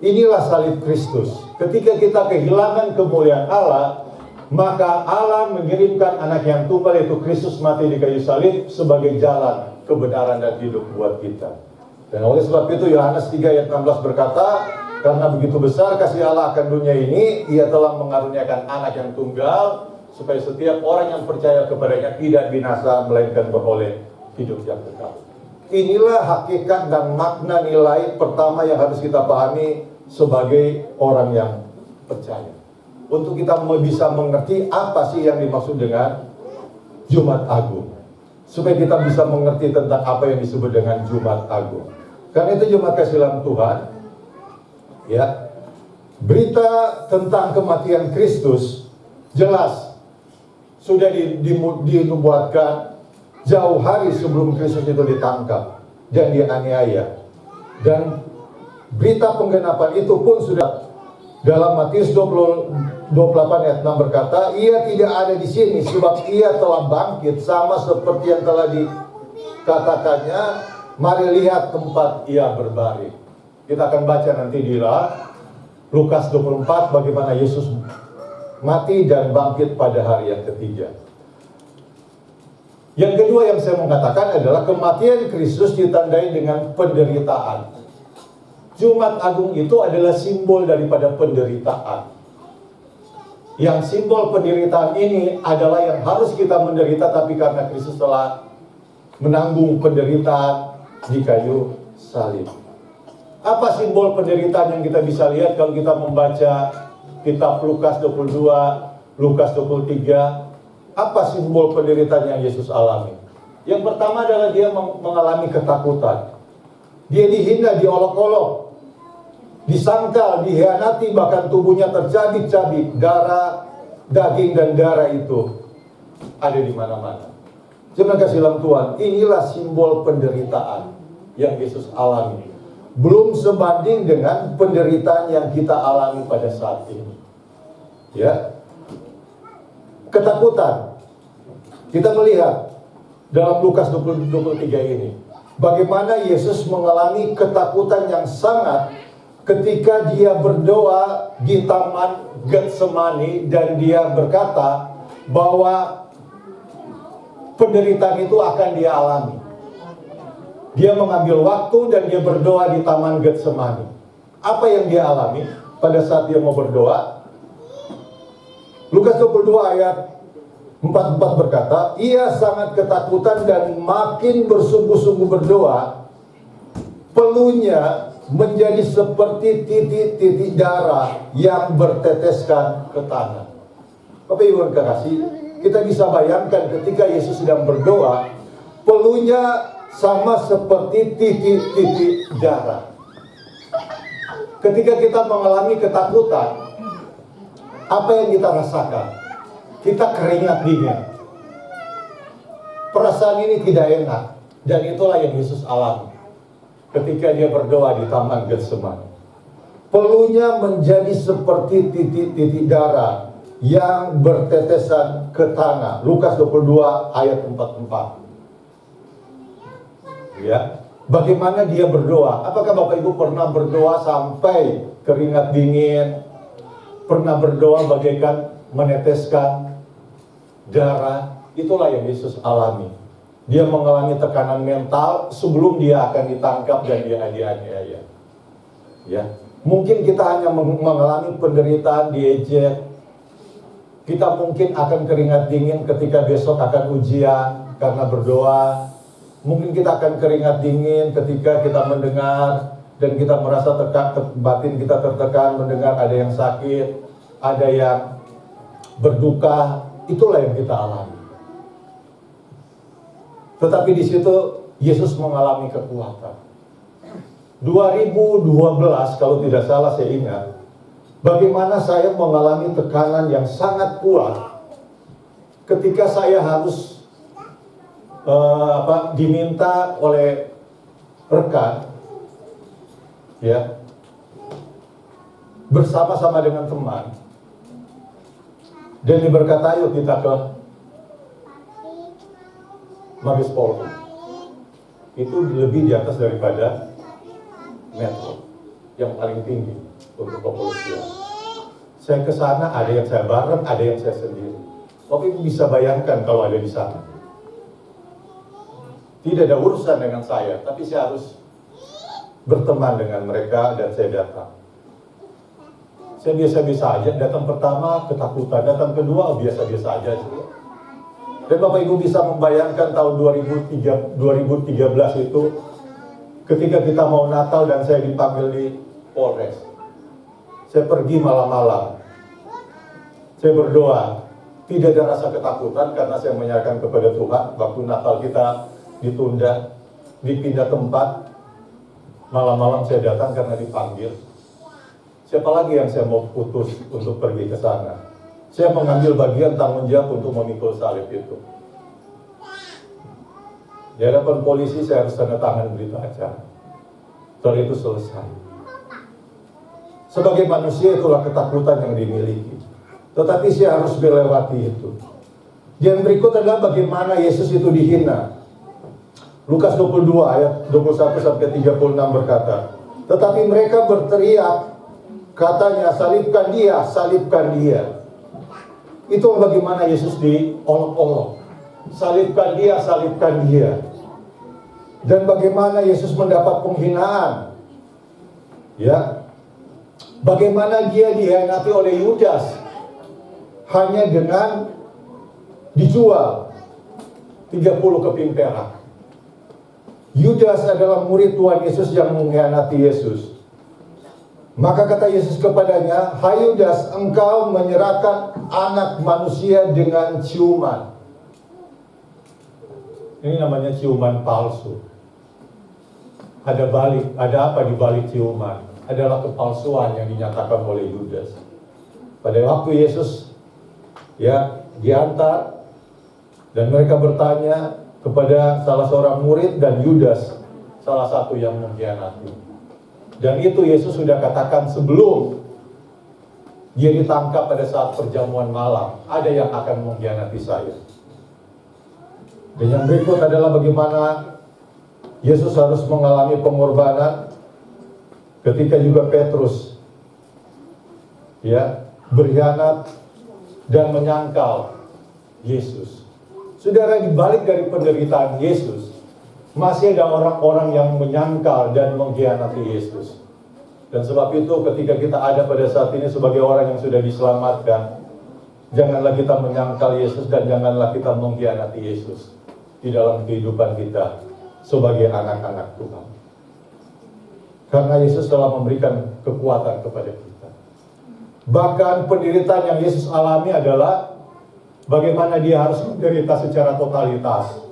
[SPEAKER 4] Inilah salib Kristus. Ketika kita kehilangan kemuliaan Allah, maka Allah mengirimkan anak yang tunggal, yaitu Kristus mati di kayu salib sebagai jalan kebenaran dan hidup buat kita. Dan oleh sebab itu Yohanes 3 ayat 16 berkata, karena begitu besar kasih Allah akan dunia ini, Ia telah mengaruniakan anak yang tunggal, supaya setiap orang yang percaya kepadanya tidak binasa, melainkan beroleh hidup yang kekal. Inilah hakikat dan makna nilai pertama yang harus kita pahami sebagai orang yang percaya. Untuk kita bisa mengerti apa sih yang dimaksud dengan Jumat Agung. Supaya kita bisa mengerti tentang apa yang disebut dengan Jumat Agung. Karena itu jemaat kasih dalam Tuhan, ya, berita tentang kematian Kristus jelas sudah dinubuatkan jauh hari sebelum Kristus itu ditangkap dan dianiaya. Dan berita penggenapan itu pun sudah dalam Matius 28 ayat 6 berkata, Ia tidak ada di sini sebab Ia telah bangkit sama seperti yang telah dikatakannya. Mari lihat tempat Ia berbaring. Kita akan baca nanti di Lukas 24 bagaimana Yesus mati dan bangkit pada hari yang ketiga. Yang kedua yang saya mau katakan adalah kematian Kristus ditandai dengan penderitaan. Jumat Agung itu adalah simbol daripada penderitaan. Yang simbol penderitaan ini adalah yang harus kita menderita, tapi karena Kristus telah menanggung penderitaan di kayu salib. Apa simbol penderitaan yang kita bisa lihat kalau kita membaca kitab Lukas 22, Lukas 23? Apa simbol penderitaan yang Yesus alami? Yang pertama adalah dia mengalami ketakutan. Dia dihina, diolok-olok, disangkal, dihianati, bahkan tubuhnya tercabik-cabik, darah, daging dan darah itu ada di mana-mana. Terima kasih Tuhan, inilah simbol penderitaan yang Yesus alami. Belum sebanding dengan penderitaan yang kita alami pada saat ini. Ya, ketakutan. Kita melihat dalam Lukas 23 ini, bagaimana Yesus mengalami ketakutan yang sangat ketika dia berdoa di Taman Getsemani dan dia berkata bahwa penderitaan itu akan dia alami. Dia mengambil waktu dan dia berdoa di Taman Getsemani. Apa yang dia alami pada saat dia mau berdoa? Lukas 22 ayat 44 berkata, ia sangat ketakutan dan makin bersungguh-sungguh berdoa. Peluhnya menjadi seperti titik-titik darah yang berteteskan ke tanah. Bapak Ibu yang kekasih, kita bisa bayangkan ketika Yesus sedang berdoa, peluhnya sama seperti titik-titik darah. Ketika kita mengalami ketakutan, apa yang kita rasakan? Kita keringat dingin. Perasaan ini tidak enak. Dan itulah yang Yesus alami ketika dia berdoa di Taman Getsemani. Peluhnya menjadi seperti titik-titik darah yang bertetesan ke tanah. Lukas 22 ayat 44. Ya, bagaimana dia berdoa? Apakah Bapak Ibu pernah berdoa sampai keringat dingin? Pernah berdoa bagaikan meneteskan darah? Itulah yang Yesus alami. Dia mengalami tekanan mental sebelum dia akan ditangkap dan dia dianiaya. Ya, mungkin kita hanya mengalami penderitaan, diejek. Kita mungkin akan keringat dingin ketika besok akan ujian karena berdoa. Mungkin kita akan keringat dingin ketika kita mendengar dan kita merasa batin kita tertekan mendengar ada yang sakit, ada yang berduka. Itulah yang kita alami. Tetapi di situ Yesus mengalami kekuatan. 2012 kalau tidak salah saya ingat, bagaimana saya mengalami tekanan yang sangat kuat ketika saya harus diminta oleh rekan, ya, bersama-sama dengan teman, dan berkata, ayo kita ke Mabes Polri. Itu lebih di atas daripada metro yang paling tinggi untuk kepolisian. Saya ke sana, ada yang saya bareng, ada yang saya sendiri. Bapak Ibu bisa bayangkan kalau ada di sana. Tidak ada urusan dengan saya, tapi saya harus berteman dengan mereka dan saya datang. Saya biasa-biasa aja, datang pertama ketakutan, datang kedua biasa-biasa aja. Dan Bapak Ibu bisa membayangkan tahun 2013 itu, ketika kita mau Natal dan saya dipanggil di Polres. Saya pergi malam-malam. Saya berdoa, tidak ada rasa ketakutan karena saya menyerahkan kepada Tuhan. Waktu Natal kita ditunda, dipindah tempat, malam-malam saya datang karena dipanggil. Siapa lagi yang saya mau putus untuk pergi ke sana? Saya mengambil bagian tanggung jawab untuk memikul salib itu. Di hadapan polisi saya harus tanda tangan berita acara. Setelah itu selesai. Sebagai manusia itulah ketakutan yang dimiliki. Tetapi saya harus melewati itu. Yang berikut adalah bagaimana Yesus itu dihina. Lukas 22 ayat 21 sampai 36 berkata, tetapi mereka berteriak, katanya, salibkan dia, salibkan dia. Itu bagaimana Yesus diolok-olok. Salibkan dia, salibkan dia. Dan bagaimana Yesus mendapat penghinaan. Ya. Bagaimana dia dihianati oleh Yudas hanya dengan dijual 30 keping perak. Yudas adalah murid Tuhan Yesus yang mengkhianati Yesus. Maka kata Yesus kepadanya, "Hai Yudas, engkau menyerahkan anak manusia dengan ciuman." Ini namanya ciuman palsu. Ada apa di balik ciuman? Adalah kepalsuan yang dinyatakan oleh Yudas. Pada waktu Yesus diantar dan mereka bertanya kepada salah seorang murid, dan Yudas salah satu yang mengkhianati. Dan itu Yesus sudah katakan sebelum dia ditangkap pada saat perjamuan malam, ada yang akan mengkhianati saya. Dan yang berikut adalah bagaimana Yesus harus mengalami pengorbanan ketika juga Petrus berkhianat dan menyangkal Yesus. Saudara, dibalik dari penderitaan Yesus, masih ada orang-orang yang menyangkal dan mengkhianati Yesus. Dan sebab itu ketika kita ada pada saat ini sebagai orang yang sudah diselamatkan, janganlah kita menyangkal Yesus dan janganlah kita mengkhianati Yesus di dalam kehidupan kita sebagai anak-anak Tuhan. Karena Yesus telah memberikan kekuatan kepada kita. Bahkan penderitaan yang Yesus alami adalah bagaimana dia harus menderita secara totalitas.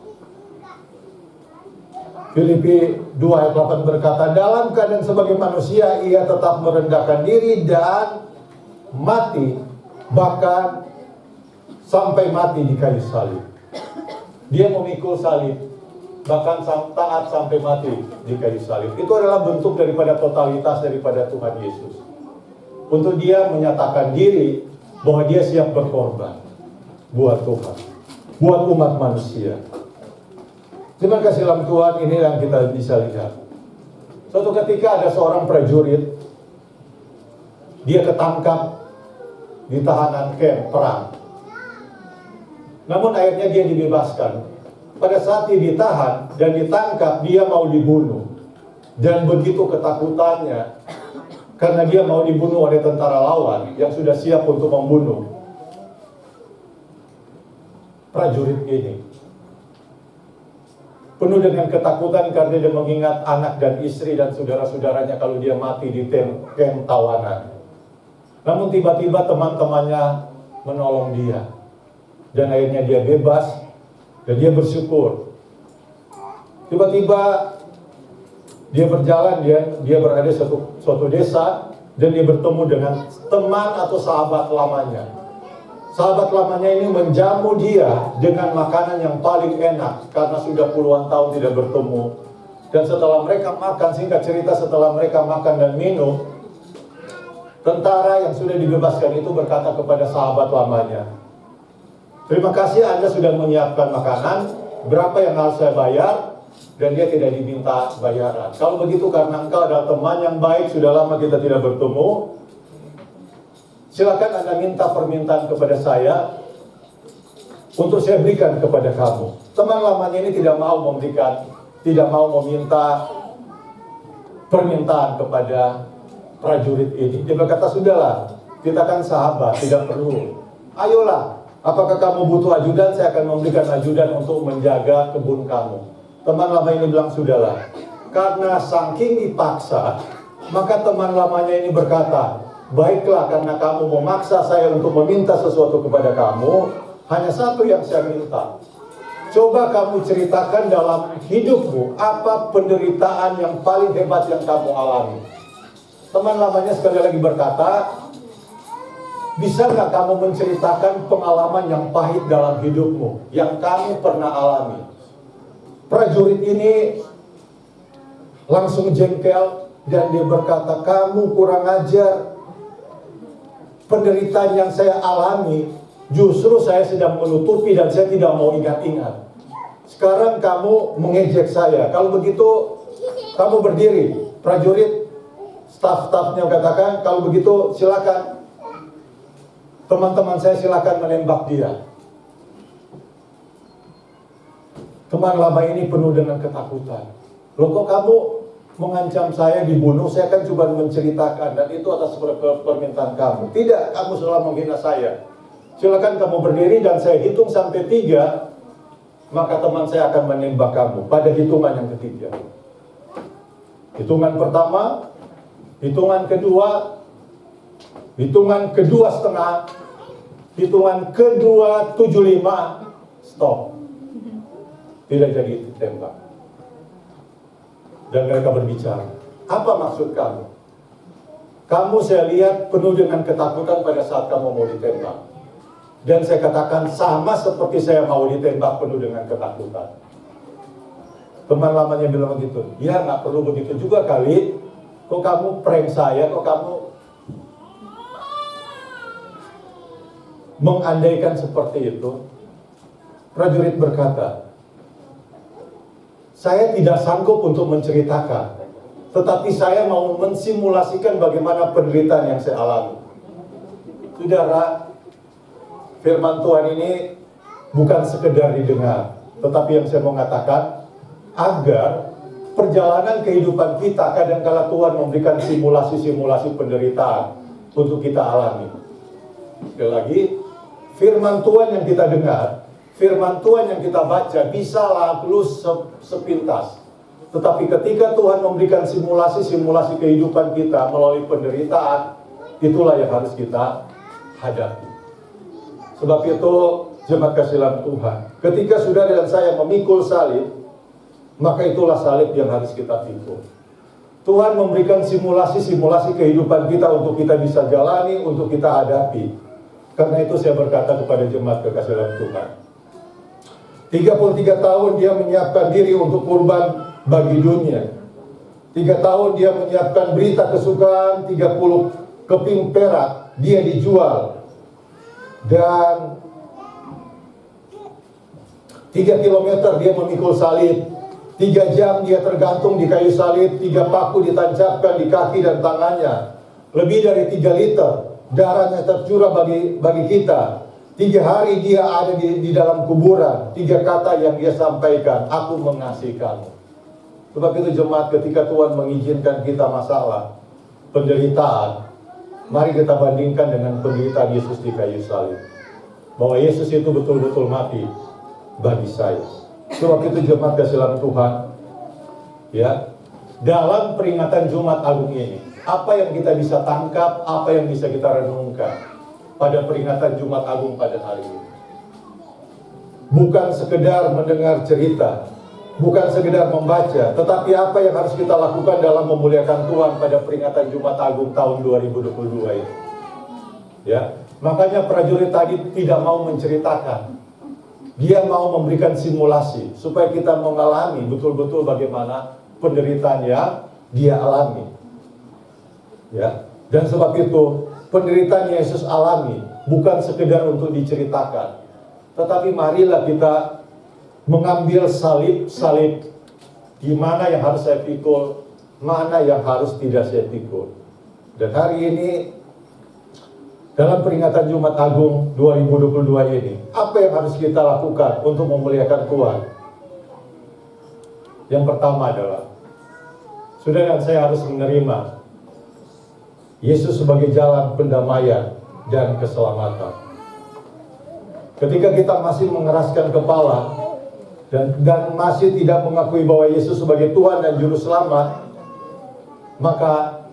[SPEAKER 4] Filipi 2 ayat 8 berkata, dalam keadaan sebagai manusia ia tetap merendahkan diri dan mati, bahkan sampai mati di kayu salib. Dia memikul salib, bahkan taat sampai mati di kayu salib. Itu adalah bentuk daripada totalitas daripada Tuhan Yesus. Untuk dia menyatakan diri bahwa dia siap berkorban buat Tuhan, buat umat manusia. Terima kasih dalam Tuhan, ini yang kita bisa lihat. Suatu ketika ada seorang prajurit, dia ketangkap di tahanan camp perang. Namun akhirnya dia dibebaskan. Pada saat dia ditahan dan ditangkap, dia mau dibunuh. Dan begitu ketakutannya, karena dia mau dibunuh oleh tentara lawan yang sudah siap untuk membunuh prajurit ini. Penuh dengan ketakutan karena dia mengingat anak dan istri dan saudara-saudaranya kalau dia mati di camp tawanan. Namun tiba-tiba teman-temannya menolong dia. Dan akhirnya dia bebas dan dia bersyukur. Tiba-tiba dia berjalan, dia berada di suatu desa dan dia bertemu dengan teman atau sahabat lamanya. Sahabat lamanya ini menjamu dia dengan makanan yang paling enak karena sudah puluhan tahun tidak bertemu. Dan setelah mereka makan, singkat cerita setelah mereka makan dan minum, tentara yang sudah dibebaskan itu berkata kepada sahabat lamanya, terima kasih Anda sudah menyiapkan makanan, berapa yang harus saya bayar? Dan dia tidak diminta bayaran. Kalau begitu karena engkau adalah teman yang baik, sudah lama kita tidak bertemu, silakan Anda minta permintaan kepada saya untuk saya berikan kepada kamu. Teman lamanya ini tidak mau meminta permintaan kepada prajurit ini. Dia berkata, sudahlah, kita kan sahabat, tidak perlu. Ayolah, apakah kamu butuh ajudan? Saya akan memberikan ajudan untuk menjaga kebun kamu. Teman lama ini bilang, sudahlah. Karena saking dipaksa, maka teman lamanya ini berkata, baiklah, karena kamu memaksa saya untuk meminta sesuatu kepada kamu, hanya satu yang saya minta. Coba kamu ceritakan dalam hidupmu, apa penderitaan yang paling hebat yang kamu alami. Teman lamanya sekali lagi berkata, bisa nggak kamu menceritakan pengalaman yang pahit dalam hidupmu, yang kamu pernah alami? Prajurit ini langsung jengkel dan dia berkata, kamu kurang ajar. Penderitaan yang saya alami, justru saya sedang menutupi dan saya tidak mau ingat-ingat. Sekarang kamu mengejek saya. Kalau begitu, kamu berdiri. Prajurit, staf-stafnya katakan, kalau begitu silakan. Teman-teman saya silakan menembak dia. Teman lama ini penuh dengan ketakutan. Loh, kok kamu mengancam saya dibunuh? Saya kan cuma menceritakan, dan itu atas permintaan kamu. Tidak, kamu selalu menghina saya. Silakan kamu berdiri dan saya hitung sampai 3, maka teman saya akan menembak kamu pada hitungan yang ketiga. Hitungan pertama, hitungan kedua, hitungan kedua setengah, hitungan kedua 75, stop. Tidak jadi ditembak. Dan mereka berbicara, apa maksud kamu? Kamu saya lihat penuh dengan ketakutan pada saat kamu mau ditembak. Dan saya katakan sama seperti saya mau ditembak penuh dengan ketakutan. Teman lamanya bilang begitu. Ya nggak perlu begitu juga kali. Kok kamu prank saya, kok kamu mengandaikan seperti itu. Prajurit berkata, saya tidak sanggup untuk menceritakan, tetapi saya mau mensimulasikan bagaimana penderitaan yang saya alami. Saudara, firman Tuhan ini bukan sekedar didengar, tetapi yang saya mau katakan, agar perjalanan kehidupan kita kadang-kala Tuhan memberikan simulasi-simulasi penderitaan untuk kita alami. Sekali lagi, firman Tuhan yang kita dengar, firman Tuhan yang kita baca bisa lalu sepintas. Tetapi ketika Tuhan memberikan simulasi-simulasi kehidupan kita melalui penderitaan, itulah yang harus kita hadapi. Sebab itu, jemaat kasih dalam Tuhan, ketika saudara dan saya memikul salib, maka itulah salib yang harus kita pikul. Tuhan memberikan simulasi-simulasi kehidupan kita untuk kita bisa jalani, untuk kita hadapi. Karena itu saya berkata kepada jemaat kekasih dalam Tuhan, 33 tahun dia menyiapkan diri untuk kurban bagi dunia. 3 tahun dia menyiapkan berita kesukaan, 30 keping perak dia dijual. Dan 3 kilometer dia memikul salib. 3 jam dia tergantung di kayu salib, 3 paku ditancapkan di kaki dan tangannya. Lebih dari 3 liter darahnya tercurah bagi kita. 3 hari dia ada di dalam kuburan. 3 kata yang dia sampaikan, aku mengasihi kamu. Sebab itu jemaat, ketika Tuhan mengizinkan kita masalah, penderitaan, mari kita bandingkan dengan penderitaan Yesus di kayu salib. Bahwa Yesus itu betul-betul mati bagi saya. Sebab itu jemaat kasih dalam Tuhan, ya, dalam peringatan Jumat Agung ini, apa yang kita bisa tangkap, apa yang bisa kita renungkan pada peringatan Jumat Agung pada hari ini. Bukan sekedar mendengar cerita, bukan sekedar membaca, tetapi apa yang harus kita lakukan dalam memuliakan Tuhan pada peringatan Jumat Agung tahun 2022 ini. Ya, makanya prajurit tadi tidak mau menceritakan. Dia mau memberikan simulasi supaya kita mengalami betul-betul bagaimana penderitaan yang dia alami. Ya, dan sebab itu penderitaan yang Yesus alami bukan sekedar untuk diceritakan, tetapi marilah kita mengambil salib-salib di mana yang harus saya pikul, mana yang harus tidak saya pikul. Dan hari ini dalam peringatan Jumat Agung 2022 ini, apa yang harus kita lakukan untuk memuliakan Tuhan? Yang pertama adalah, saudara dan saya harus menerima Yesus sebagai jalan pendamaian dan keselamatan. Ketika kita masih mengeraskan kepala dan masih tidak mengakui bahwa Yesus sebagai Tuhan dan Juru Selamat, maka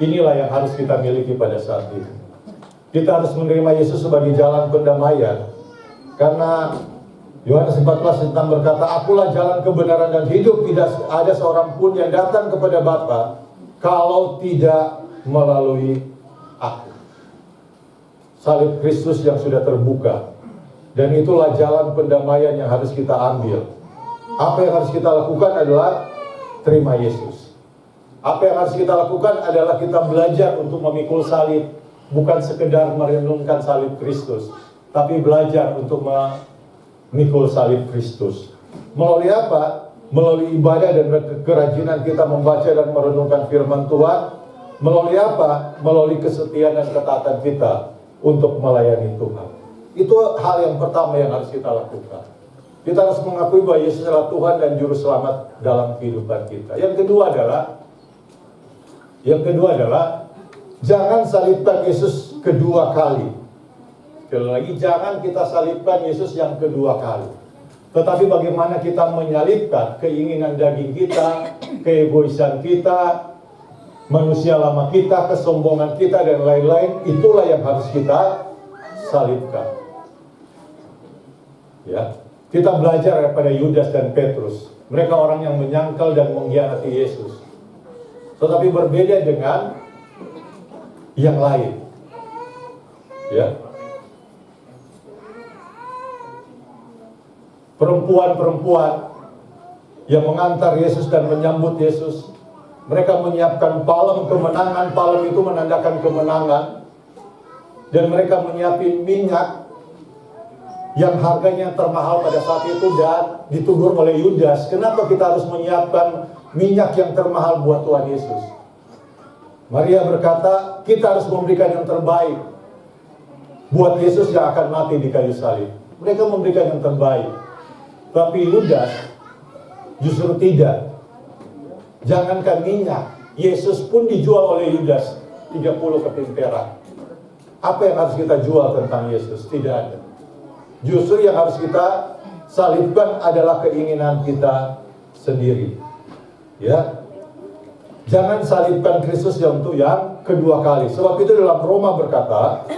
[SPEAKER 4] inilah yang harus kita miliki pada saat ini. Kita harus menerima Yesus sebagai jalan pendamaian. Karena Yohanes 14 tentang berkata, akulah jalan kebenaran dan hidup, tidak ada seorang pun yang datang kepada Bapa kalau tidak melalui aku. Salib Kristus yang sudah terbuka, dan itulah jalan pendamaian yang harus kita ambil. Apa yang harus kita lakukan adalah terima Yesus. Apa yang harus kita lakukan adalah kita belajar untuk memikul salib. Bukan sekedar merenungkan salib Kristus, tapi belajar untuk memikul salib Kristus. Melalui apa? Melalui ibadah dan kerajinan kita membaca dan merenungkan firman Tuhan. Melalui apa? Melalui kesetiaan dan ketaatan kita untuk melayani Tuhan. Itu hal yang pertama yang harus kita lakukan. Kita harus mengakui bahwa Yesus adalah Tuhan dan Juru Selamat dalam kehidupan kita. Yang kedua adalah jangan salibkan Yesus kedua kali. Sekali lagi, jangan kita salibkan Yesus yang kedua kali. Tetapi bagaimana kita menyalibkan keinginan daging kita, keegoisan kita, manusia lama kita, kesombongan kita, dan lain-lain, itulah yang harus kita salibkan. Ya, kita belajar daripada Yudas dan Petrus. Mereka orang yang menyangkal dan mengkhianati Yesus. Tetapi berbeda dengan yang lain. Ya. Perempuan-perempuan yang mengantar Yesus dan menyambut Yesus, mereka menyiapkan palem kemenangan. Palem itu menandakan kemenangan. Dan mereka menyiapkan minyak yang harganya termahal pada saat itu, dan ditegur oleh Yudas, kenapa kita harus menyiapkan minyak yang termahal buat Tuhan Yesus? Maria berkata, kita harus memberikan yang terbaik buat Yesus yang akan mati di kayu salib. Mereka memberikan yang terbaik. Tapi Yudas justru tidak. Jangankan minyak, Yesus pun dijual oleh Yudas 30 keping perak. Apa yang harus kita jual tentang Yesus? Tidak ada. Justru yang harus kita salibkan adalah keinginan kita sendiri. Ya. Jangan salibkan Kristus untuk yang kedua kali. Sebab itu dalam Roma berkata,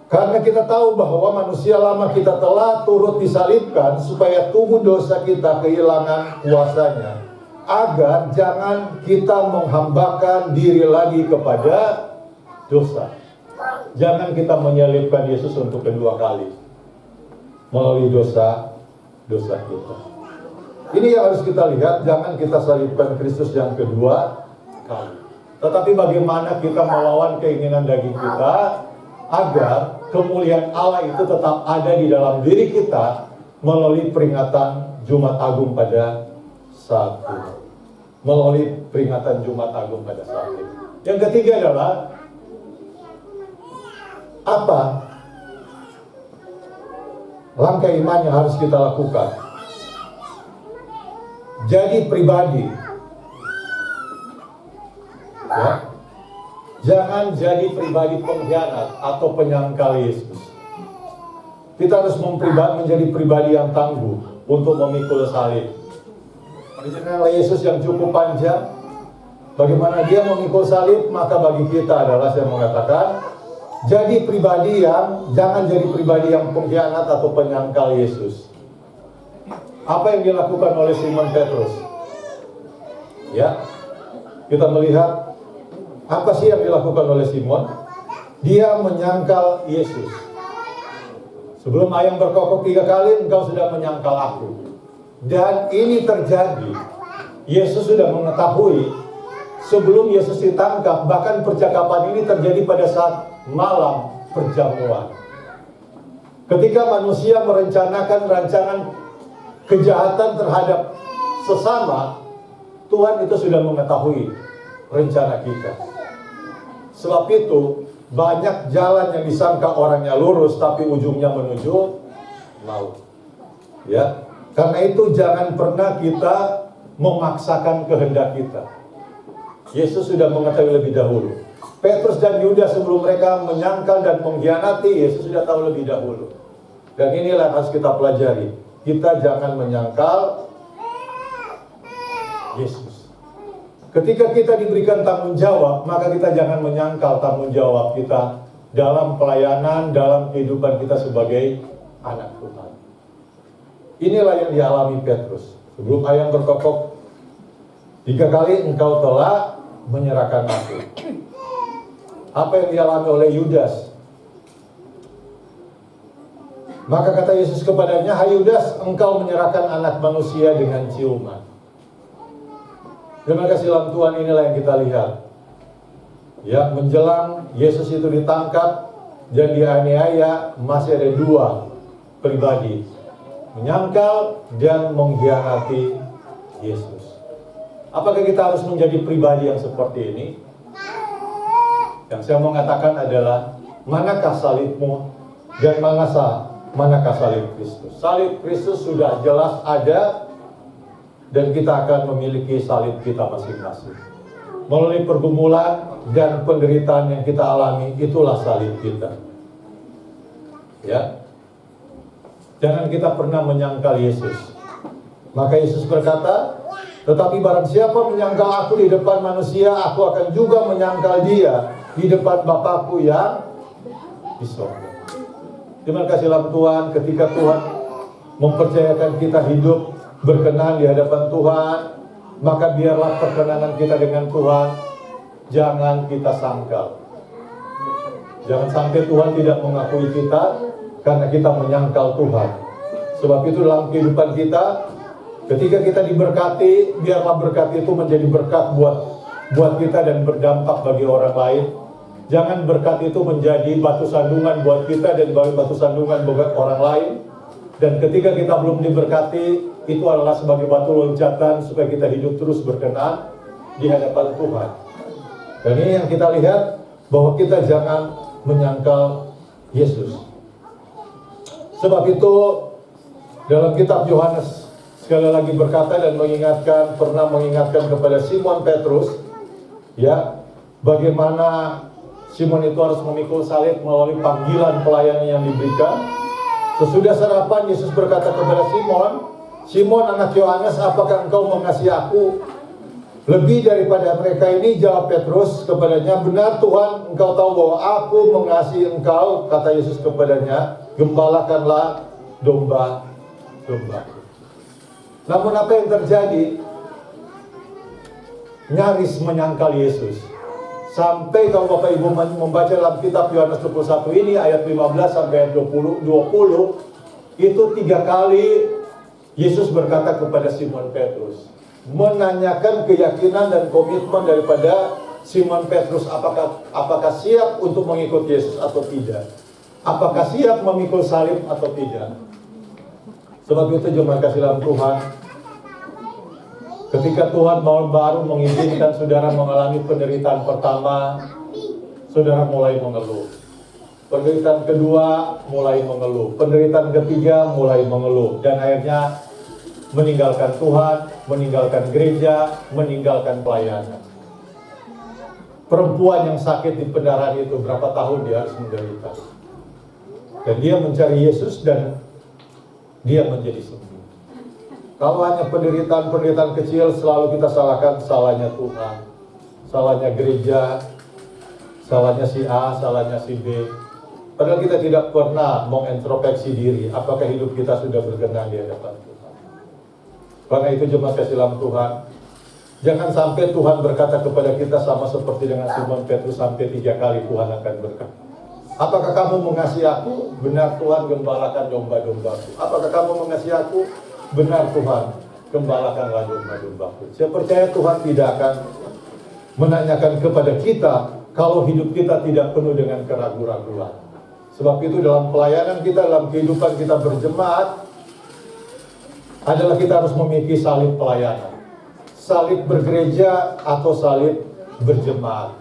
[SPEAKER 4] karena kita tahu bahwa manusia lama kita telah turut disalibkan supaya tubuh dosa kita kehilangan kuasanya, agar jangan kita menghambakan diri lagi kepada dosa. Jangan kita menyalibkan Yesus untuk kedua kali melalui dosa kita. Ini yang harus kita lihat. Jangan kita salibkan Kristus yang kedua kali. Tetapi bagaimana kita melawan keinginan daging kita agar kemuliaan Allah itu tetap ada di dalam diri kita melalui peringatan Jumat Agung pada saat itu. Melalui peringatan Jumat Agung pada saat itu. Yang ketiga adalah apa langkah iman yang harus kita lakukan? Jadi pribadi. Ya. Jangan jadi pribadi pengkhianat atau penyangkal Yesus. Kita harus menjadi pribadi yang tangguh untuk memikul salib. Perjalanan Yesus yang cukup panjang, bagaimana dia memikul salib, maka bagi kita adalah, saya mengatakan, jadi pribadi yang, jangan jadi pribadi yang pengkhianat atau penyangkal Yesus. Apa yang dilakukan oleh Simon Petrus? Ya, kita melihat apa sih yang dilakukan oleh Simon? Dia menyangkal Yesus. Sebelum ayam berkokok 3 kali, engkau sudah menyangkal aku. Dan ini terjadi. Yesus sudah mengetahui sebelum Yesus ditangkap. Bahkan percakapan ini terjadi pada saat malam perjamuan. Ketika manusia merencanakan rancangan kejahatan terhadap sesama, Tuhan itu sudah mengetahui rencana kita. Sebab itu banyak jalan yang disangka orangnya lurus tapi ujungnya menuju maut. Ya, karena itu jangan pernah kita memaksakan kehendak kita. Yesus sudah mengetahui lebih dahulu. Petrus dan Yudas sebelum mereka menyangkal dan mengkhianati, Yesus sudah tahu lebih dahulu. Dan inilah yang harus kita pelajari. Kita jangan menyangkal Yesus. Ketika kita diberikan tanggung jawab, maka kita jangan menyangkal tanggung jawab kita dalam pelayanan, dalam kehidupan kita sebagai anak Tuhan. Inilah yang dialami Petrus. Sebelum ayam berkokok 3 kali, engkau telah menyerahkan aku. Apa yang dialami oleh Yudas? Maka kata Yesus kepadanya, hai Yudas, engkau menyerahkan anak manusia dengan ciuman. Terima kasih dalam Tuhan, inilah yang kita lihat. Ya, menjelang Yesus itu ditangkap dan dianiaya, masih ada 2 pribadi, menyangkal dan mengkhianati Yesus. Apakah kita harus menjadi pribadi yang seperti ini? Yang saya mau katakan adalah manakah salibmu dan manakah salib Kristus. Salib Kristus sudah jelas ada, dan kita akan memiliki salib kita masing-masing. Melalui pergumulan dan penderitaan yang kita alami, itulah salib kita. Ya, jangan kita pernah menyangkal Yesus. Maka Yesus berkata, tetapi barang siapa menyangkal aku di depan manusia, aku akan juga menyangkal dia di depan Bapakku yang di sorga. Terima kasih Tuhan, ketika Tuhan mempercayakan kita hidup berkenan di hadapan Tuhan, maka biarlah perkenanan kita dengan Tuhan jangan kita sangkal. Jangan sampai Tuhan tidak mengakui kita karena kita menyangkal Tuhan. Sebab itu dalam kehidupan kita, ketika kita diberkati, biarlah berkat itu menjadi berkat buat kita dan berdampak bagi orang lain. Jangan berkat itu menjadi batu sandungan buat kita dan batu sandungan buat orang lain. Dan ketika kita belum diberkati, itu adalah sebagai batu loncatan supaya kita hidup terus berkenan di hadapan Tuhan. Dan ini yang kita lihat, bahwa kita jangan menyangkal Yesus. Sebab itu dalam kitab Yohanes sekali lagi berkata dan pernah mengingatkan kepada Simon Petrus, ya, bagaimana Simon itu harus memikul salib melalui panggilan pelayanan yang diberikan. Sesudah sarapan, Yesus berkata kepada Simon, Simon anak Yohanes, apakah engkau mengasihi aku lebih daripada mereka ini? Jawab Petrus kepadanya, benar Tuhan, engkau tahu bahwa aku mengasihi engkau. Kata Yesus kepadanya, gembalakanlah domba-dombaku. Namun apa yang terjadi? Nyaris menyangkal Yesus. Sampai kalau Bapak Ibu membaca dalam kitab Yohanes 21 ini ayat 15 sampai ayat 20, itu 3 kali Yesus berkata kepada Simon Petrus, menanyakan keyakinan dan komitmen daripada Simon Petrus, apakah siap untuk mengikut Yesus atau tidak, apakah siap memikul salib atau tidak. Sebab itu jemaat kasih dalam Tuhan, ketika Tuhan baru mengizinkan saudara mengalami penderitaan pertama, saudara mulai mengeluh. Penderitaan kedua mulai mengeluh. Penderitaan ketiga mulai mengeluh. Dan akhirnya meninggalkan Tuhan, meninggalkan gereja, meninggalkan pelayanan. Perempuan yang sakit di pendarahan itu berapa tahun dia harus menderita. Dan dia mencari Yesus dan dia menjadi sembuh. Kalau hanya penderitaan kecil, selalu kita salahkan salahnya Tuhan, salahnya gereja, salahnya si A, salahnya si B. Padahal kita tidak pernah mengintrospeksi diri, apakah hidup kita sudah berkenan di hadapan Tuhan. Karena itu jemaat kasih dalam Tuhan, jangan sampai Tuhan berkata kepada kita sama seperti dengan Simon Petrus, sampai 3 kali Tuhan akan berkata, apakah kamu mengasihi aku? Benar Tuhan, gembalakan domba-dombaku. Apakah kamu mengasihi aku? Benar Tuhan, gembalakanlah domba-dombaku. Saya percaya Tuhan tidak akan menanyakan kepada kita kalau hidup kita tidak penuh dengan keraguan-raguan. Sebab itu dalam pelayanan kita, dalam kehidupan kita berjemaat, adalah kita harus memiliki salib pelayanan. Salib bergereja atau salib berjemaat.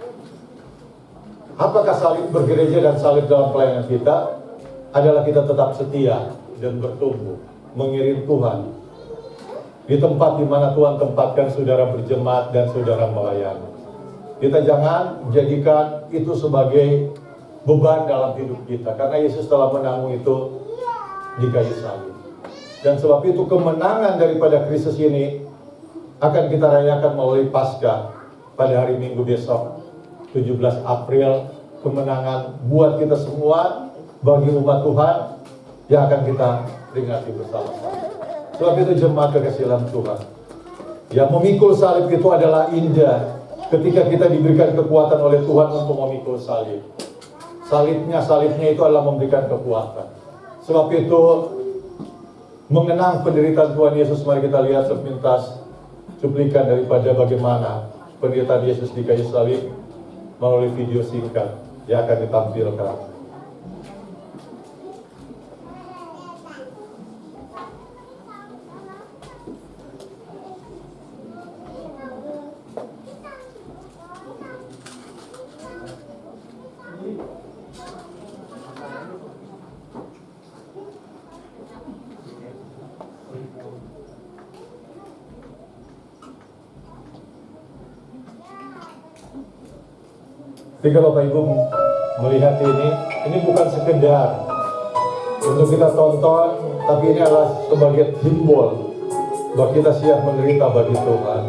[SPEAKER 4] Apakah salib bergereja dan salib dalam pelayanan kita? Adalah kita tetap setia dan bertumbuh, mengiring Tuhan di tempat di mana Tuhan tempatkan saudara berjemaat dan saudara melayani. Kita jangan jadikan itu sebagai beban dalam hidup kita, karena Yesus telah menanggung itu di kayu salib. Dan sebab itu kemenangan daripada Kristus ini akan kita rayakan melalui Paskah pada hari Minggu besok, 17 April. Kemenangan buat kita semua, bagi umat Tuhan yang akan kita peringati bersama-sama. Sebab itu jemaat kekasih dalam Tuhan, yang memikul salib itu adalah indah ketika kita diberikan kekuatan oleh Tuhan untuk memikul salib. Salibnya itu adalah memberikan kekuatan. Sebab itu mengenang penderitaan Tuhan Yesus, mari kita lihat sepintas cuplikan daripada bagaimana penderitaan Yesus di kayu salib melalui video singkat yang akan ditampilkan. Ketika Bapak Ibu melihat ini bukan sekedar untuk kita tonton, tapi ini adalah sebagai simbol bahwa kita siap menderita bagi Tuhan.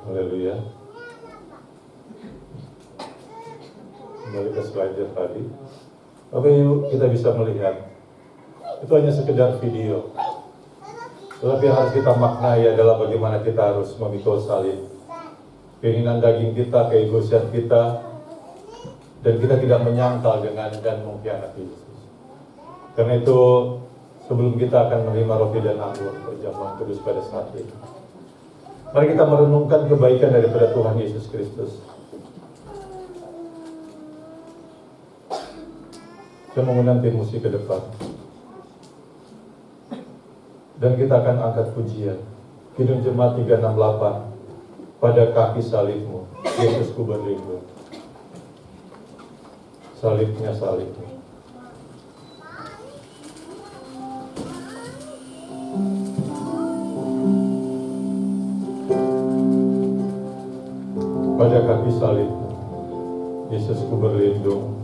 [SPEAKER 4] Haleluya. Kembali ke slide tadi. Bapak Ibu, kita bisa melihat itu hanya sekedar video. Tetapi yang harus kita maknai adalah bagaimana kita harus memikul salib. Keinginan daging kita, keegoisan kita, dan kita tidak menyangkal dengan dan mengkhianati Yesus. Karena itu, sebelum kita akan menerima roti dan anggur perjamuan kudus pada saat ini, mari kita merenungkan kebaikan daripada Tuhan Yesus Kristus. Saya mengundang tim musik ke depan. Dan kita akan angkat pujian. Kidung Jemaat 368. Pada kaki salibmu, Yesusku berlindung. Salibnya salibmu. Pada kaki salibmu, Yesusku berlindung.
[SPEAKER 1] Yesusku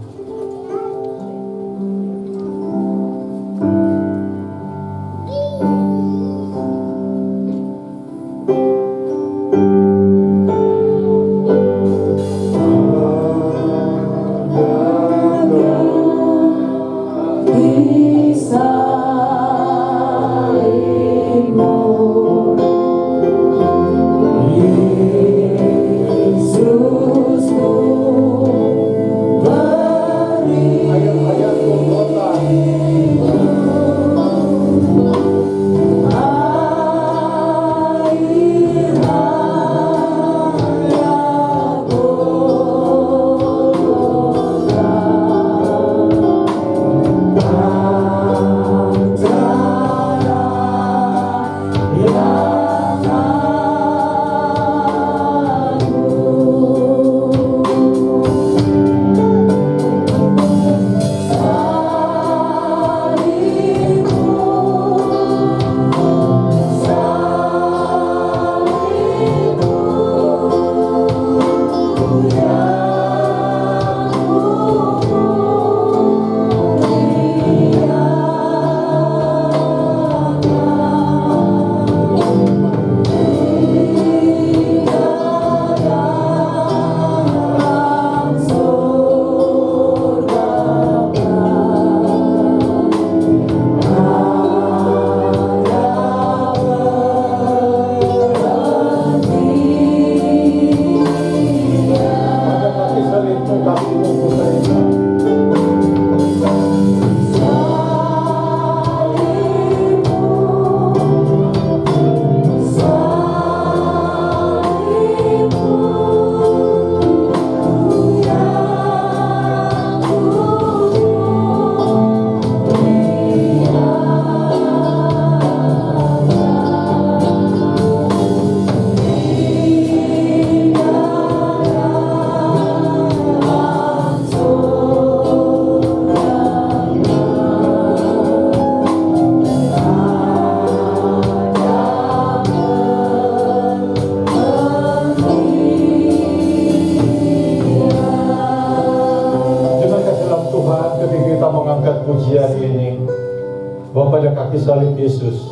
[SPEAKER 4] bahwa pada kaki salib Yesus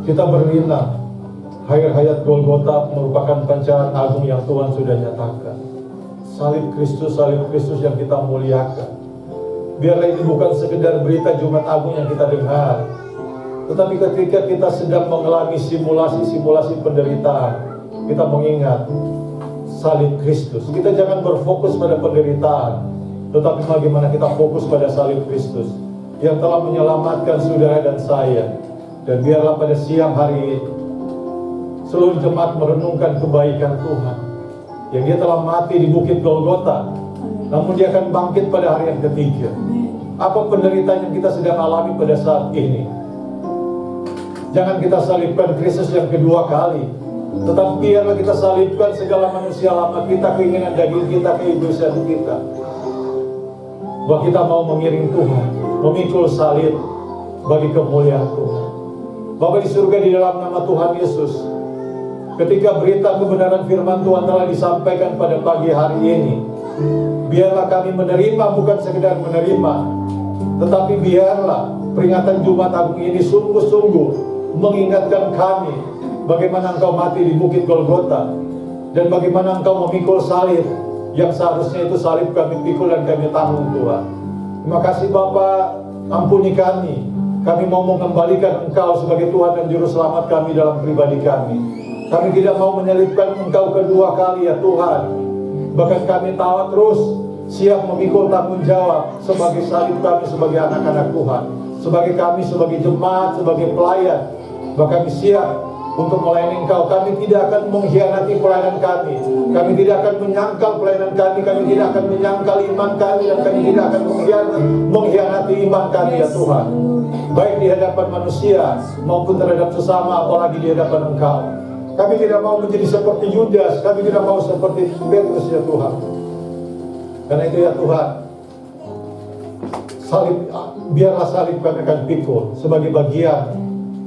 [SPEAKER 4] kita berlina. Air hayat Golgota merupakan pancaran agung yang Tuhan sudah nyatakan. Salib Kristus yang kita muliakan. Biarlah ini bukan sekedar berita Jumat Agung yang kita dengar, tetapi ketika kita sedang mengalami simulasi-simulasi penderitaan, kita mengingat salib Kristus. Kita jangan berfokus pada penderitaan, tetapi bagaimana kita fokus pada salib Kristus yang telah menyelamatkan saudara dan saya. Dan biarlah pada siang hari ini seluruh jemaat merenungkan kebaikan Tuhan, yang Dia telah mati di bukit Golgota, namun Dia akan bangkit pada hari yang ketiga. Apa penderitaan yang kita sedang alami pada saat ini? Jangan kita salibkan Kristus yang kedua kali, tetapi biarlah kita salibkan segala manusia lama kita, keinginan daging kita, keegoisan kita. Bahwa kita mau mengiring Tuhan, memikul salib bagi kemuliaan Tuhan. Bapa di surga, di dalam nama Tuhan Yesus, ketika berita kebenaran firman Tuhan telah disampaikan pada pagi hari ini, biarlah kami menerima, bukan sekedar menerima, tetapi biarlah peringatan Jumat Agung ini sungguh-sungguh mengingatkan kami bagaimana Engkau mati di bukit Golgota, dan bagaimana Engkau memikul salib yang seharusnya itu salib kami pikul dan kami tanggung Tuhan. Terima kasih Bapa, ampuni kami. Kami mau mengembalikan Engkau sebagai Tuhan dan Juru Selamat kami dalam pribadi kami. Kami tidak mau menyalibkan Engkau kedua kali ya Tuhan. Bahkan kami tahu terus siap memikul tanggung jawab sebagai salib kami sebagai anak-anak Tuhan, sebagai kami sebagai jemaat, sebagai pelayan. Bahkan kami siap untuk melayani Engkau. Kami tidak akan mengkhianati pelayanan kami. Kami tidak akan menyangkal pelayanan kami. Kami tidak akan menyangkal iman kami, dan kami tidak akan mengkhianati iman kami ya Tuhan, baik di hadapan manusia maupun terhadap sesama, apalagi di hadapan Engkau. Kami tidak mau menjadi seperti Yudas, kami tidak mau seperti Petrus ya Tuhan. Karena itu ya Tuhan, biarlah salib kami akan pikul sebagai bagian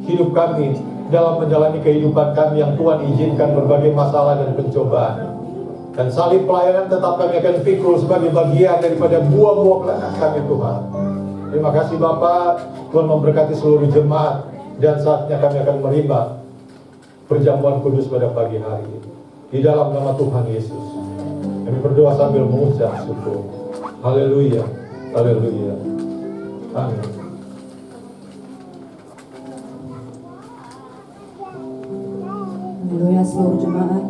[SPEAKER 4] hidup kami dalam menjalani kehidupan kami yang Tuhan izinkan berbagai masalah dan pencobaan. Dan salib pelayanan tetap kami akan pikul sebagai bagian daripada buah-buah pelayanan kami Tuhan. Terima kasih Bapak, Tuhan memberkati seluruh jemaat, dan saatnya kami akan menerima perjamuan kudus pada pagi hari ini. Di dalam nama Tuhan Yesus, kami berdoa sambil mengucap syukur. Haleluya, haleluya, amin.
[SPEAKER 1] Haleluya. Seluruh jemaat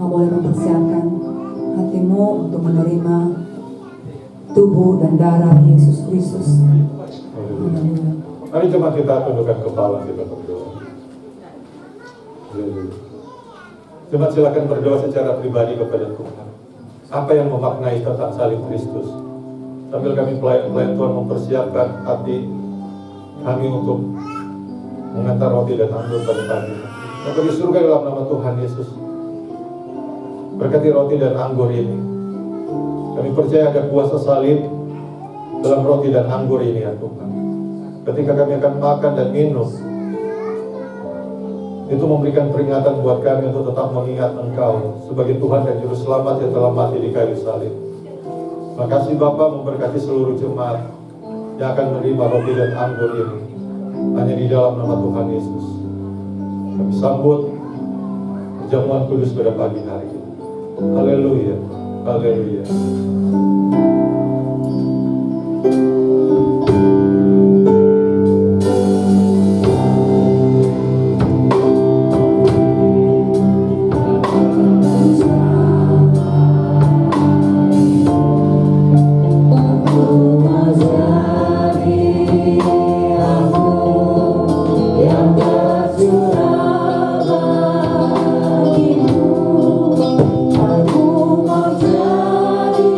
[SPEAKER 1] boleh mempersiapkan hatimu untuk menerima tubuh dan darah Yesus Kristus. Haleluya.
[SPEAKER 4] Mari jemaat kita tundukkan kepala, kita berdoa. Haleluya. Jemaat silakan berdoa secara pribadi kepada Tuhan. Apa yang memaknai tentang salib Kristus? Sambil kami pelayan Tuhan mempersiapkan hati kami untuk mengantar roti dan anggur pada pagi. Bapa di surga, dalam nama Tuhan Yesus, berkati roti dan anggur ini. Kami percaya ada kuasa salib dalam roti dan anggur ini ya Tuhan. Ketika kami akan makan dan minum, itu memberikan peringatan buat kami untuk tetap mengingat Engkau sebagai Tuhan dan Juru Selamat yang telah mati di kayu salib. Terima kasih Bapa, memberkati seluruh jemaat yang akan menerima roti dan anggur ini hanya di dalam nama Tuhan Yesus. Kami sambut perjamuan kudus pada pagi hari ini. Haleluya, haleluya.
[SPEAKER 5] Aku mau jadi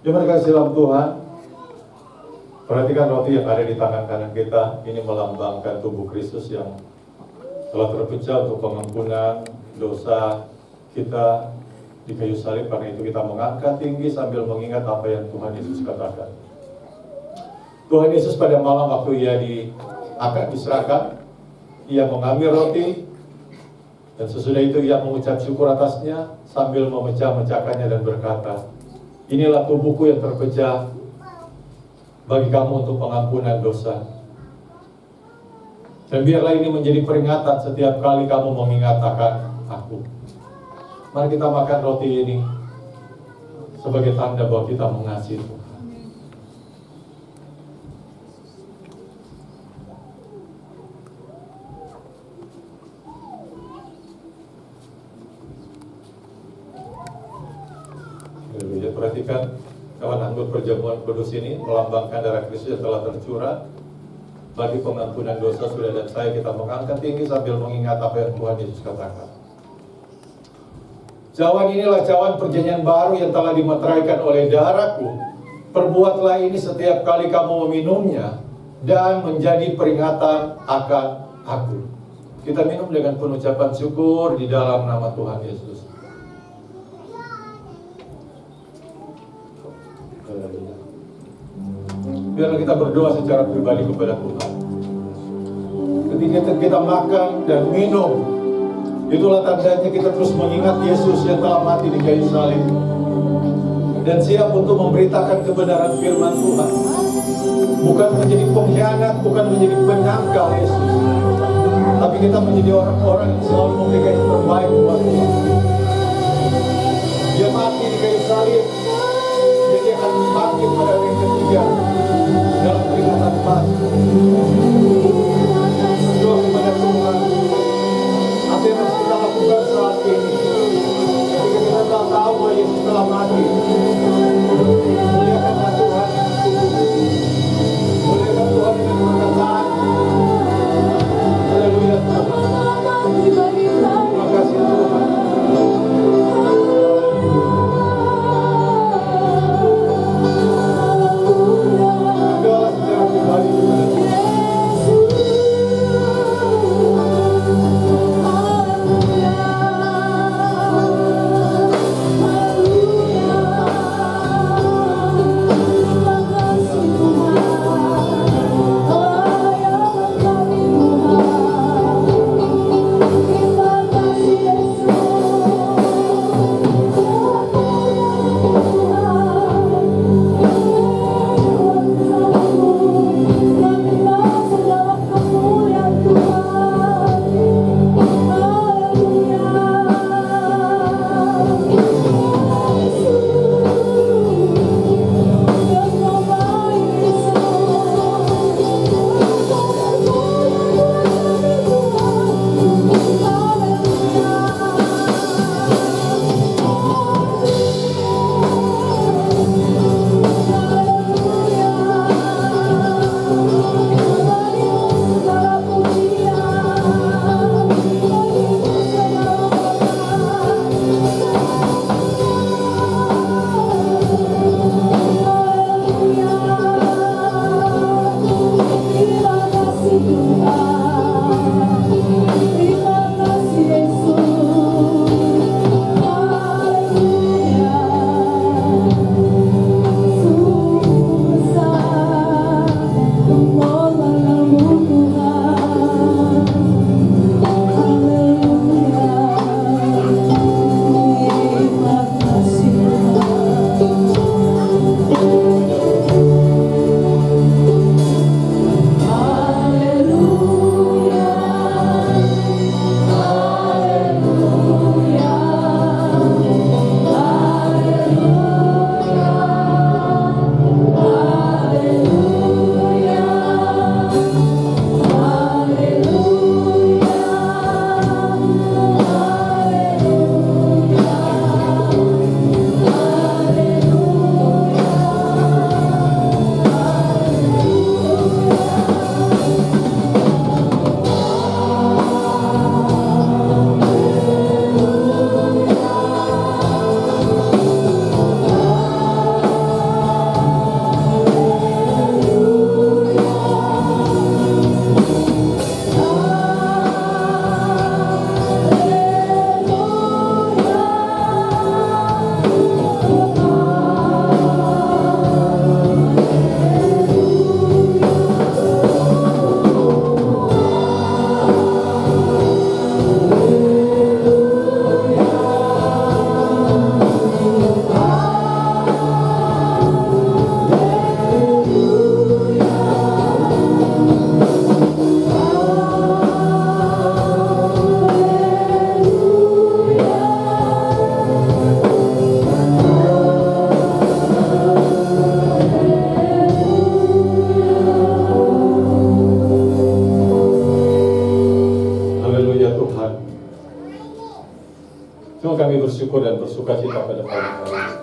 [SPEAKER 4] Terima kasih dalam Tuhan. Perhatikan roti yang ada di tangan kanan kita. Ini melambangkan tubuh Kristus yang telah terpecah untuk pengampunan dosa kita di kayu salib. Karena itu kita mengangkat tinggi sambil mengingat apa yang Tuhan Yesus katakan. Tuhan Yesus pada malam waktu ia akan diserahkan, ia mengambil roti, dan sesudah itu ia mengucap syukur atasnya sambil memecah-mecahkannya dan berkata, inilah tubuhku yang terpecah bagi kamu untuk pengampunan dosa. Dan biarlah ini menjadi peringatan setiap kali kamu mengingat akan aku. Mari kita makan roti ini sebagai tanda bahwa kita mengasihi Tuhan. Perhatikan kawan, anggur perjamuan kudus ini melambangkan darah Kristus yang telah tercurah bagi pengampunan dosa. Sudah dan saya kita mengangkat tinggi sambil mengingat apa yang Tuhan Yesus katakan. Cawan inilah cawan perjanjian baru yang telah dimeteraikan oleh darahku. Perbuatlah ini setiap kali kamu meminumnya dan menjadi peringatan akan aku. Kita minum dengan pengucapan syukur di dalam nama Tuhan Yesus. Biarlah kita berdoa secara pribadi kepada Tuhan. Ketika kita makan dan minum, itulah tandanya kita terus mengingat Yesus yang telah mati di kayu salib dan siap untuk memberitakan kebenaran firman Tuhan. Bukan menjadi pengkhianat, bukan menjadi penyangkal Yesus, tapi kita menjadi orang-orang yang selalu memberikan yang terbaik buat Tuhan. Dia mati di kayu salib, jadi akan bangkit pada hari ketiga dalam peringatan Paskah. Berdoa kepada Tuhan, apa yang harus kita lakukan saat ini ketika kita telah tahu bahwa Yesus telah mati? Muliakanlah Tuhan dengan tubuh, muliakan Tuhan dengan perkataan. Haleluya Tuhan. Terima kasih Tuhan. bersyukur dan bersukacita pada pagi hari ini.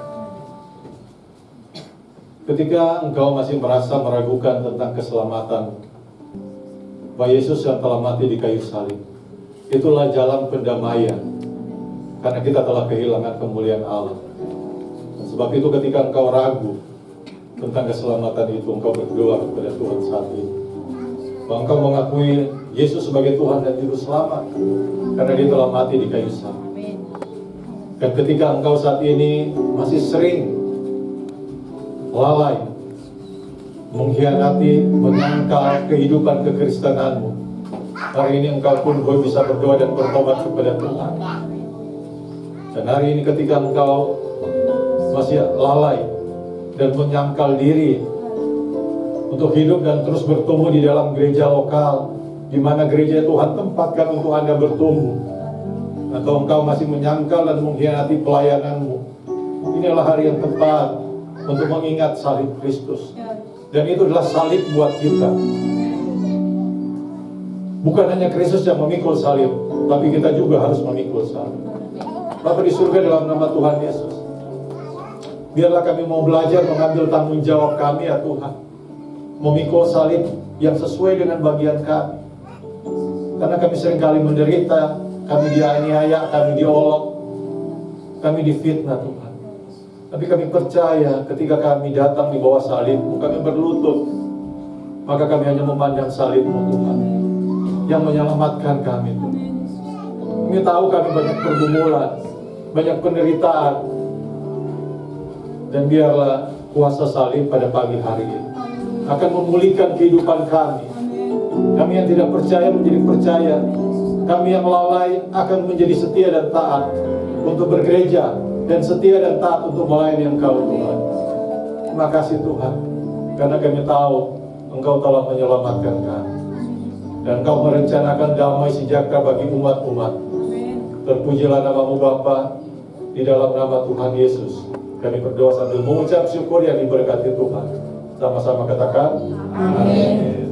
[SPEAKER 4] Ketika engkau masih merasa meragukan tentang keselamatan bahwa Yesus yang telah mati di kayu salib, itulah jalan pendamaian, karena kita telah kehilangan kemuliaan Allah. Dan sebab itu ketika engkau ragu tentang keselamatan itu, engkau berdoa kepada Tuhan saat ini, bahwa engkau mengakui Yesus sebagai Tuhan dan Juru Selamat, karena Dia telah mati di kayu salib. Dan ketika engkau saat ini masih sering lalai, mengkhianati, menyangkal kehidupan kekristenanmu, hari ini engkau pun boleh bisa berdoa dan bertobat kepada Tuhan. Dan hari ini ketika engkau masih lalai dan menyangkal diri untuk hidup dan terus bertumbuh di dalam gereja lokal, di mana gereja Tuhan tempatkan untuk Anda bertumbuh, atau engkau masih menyangkal dan mengkhianati pelayananmu, inilah hari yang tepat untuk mengingat salib Kristus. Dan itu adalah salib buat kita. Bukan hanya Kristus yang memikul salib, tapi kita juga harus memikul salib. Bapa di surga, dalam nama Tuhan Yesus, biarlah kami mau belajar mengambil tanggung jawab kami ya Tuhan, memikul salib yang sesuai dengan bagian kami. Karena kami seringkali menderita, kami dianiaya, kami diolok, kami difitnah Tuhan. Tapi kami percaya ketika kami datang di bawah salib-Mu, kami berlutut, maka kami hanya memandang salib-Mu Tuhan, yang menyelamatkan kami Tuhan. Kami tahu kami banyak pergumulan, banyak penderitaan, dan biarlah kuasa salib pada pagi hari ini akan memulihkan kehidupan kami. Kami yang tidak percaya menjadi percaya, kami yang lalai akan menjadi setia dan taat untuk bergereja, dan setia dan taat untuk melayani Engkau Tuhan. Terima kasih Tuhan, karena kami tahu Engkau telah menyelamatkan kami, dan Engkau merencanakan damai sejahtera bagi umat-umat. Terpujilah nama-Mu Bapa, di dalam nama Tuhan Yesus kami berdoa sambil mengucap syukur yang diberkati Tuhan. Sama-sama katakan amin.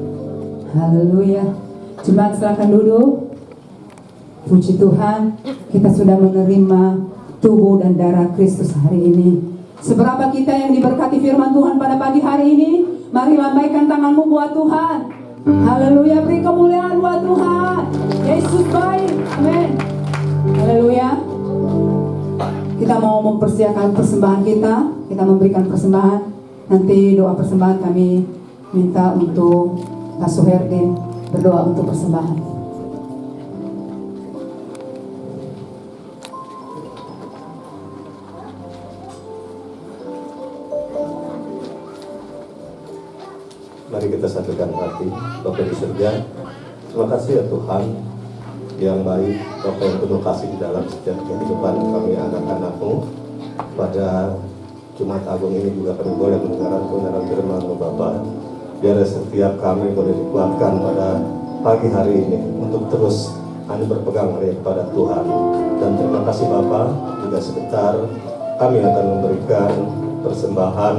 [SPEAKER 1] Haleluya. Jemaat silakan duduk. Puji Tuhan, kita sudah menerima tubuh dan darah Kristus hari ini. Seberapa kita yang diberkati firman Tuhan pada pagi hari ini, mari lambaikan tanganmu buat Tuhan. Haleluya, beri kemuliaan buat Tuhan. Yesus baik, amin. Haleluya. Kita mau mempersiapkan persembahan kita memberikan persembahan. Nanti doa persembahan kami minta untuk Pak Suherdin berdoa untuk persembahan.
[SPEAKER 5] Mari kita satukan hati. Bapa di surga, terima kasih ya Tuhan yang baik, Bapa yang penuh kasih di dalam setiap kehidupan kami anak-anak-Mu. Pada Jumat Agung ini juga kami boleh mendengarkan kebenaran firman-Mu Bapa. Biar setiap kami boleh dikuatkan pada pagi hari ini untuk terus kami berpegang kepada Tuhan. Dan terima kasih Bapa, juga sebentar kami akan memberikan persembahan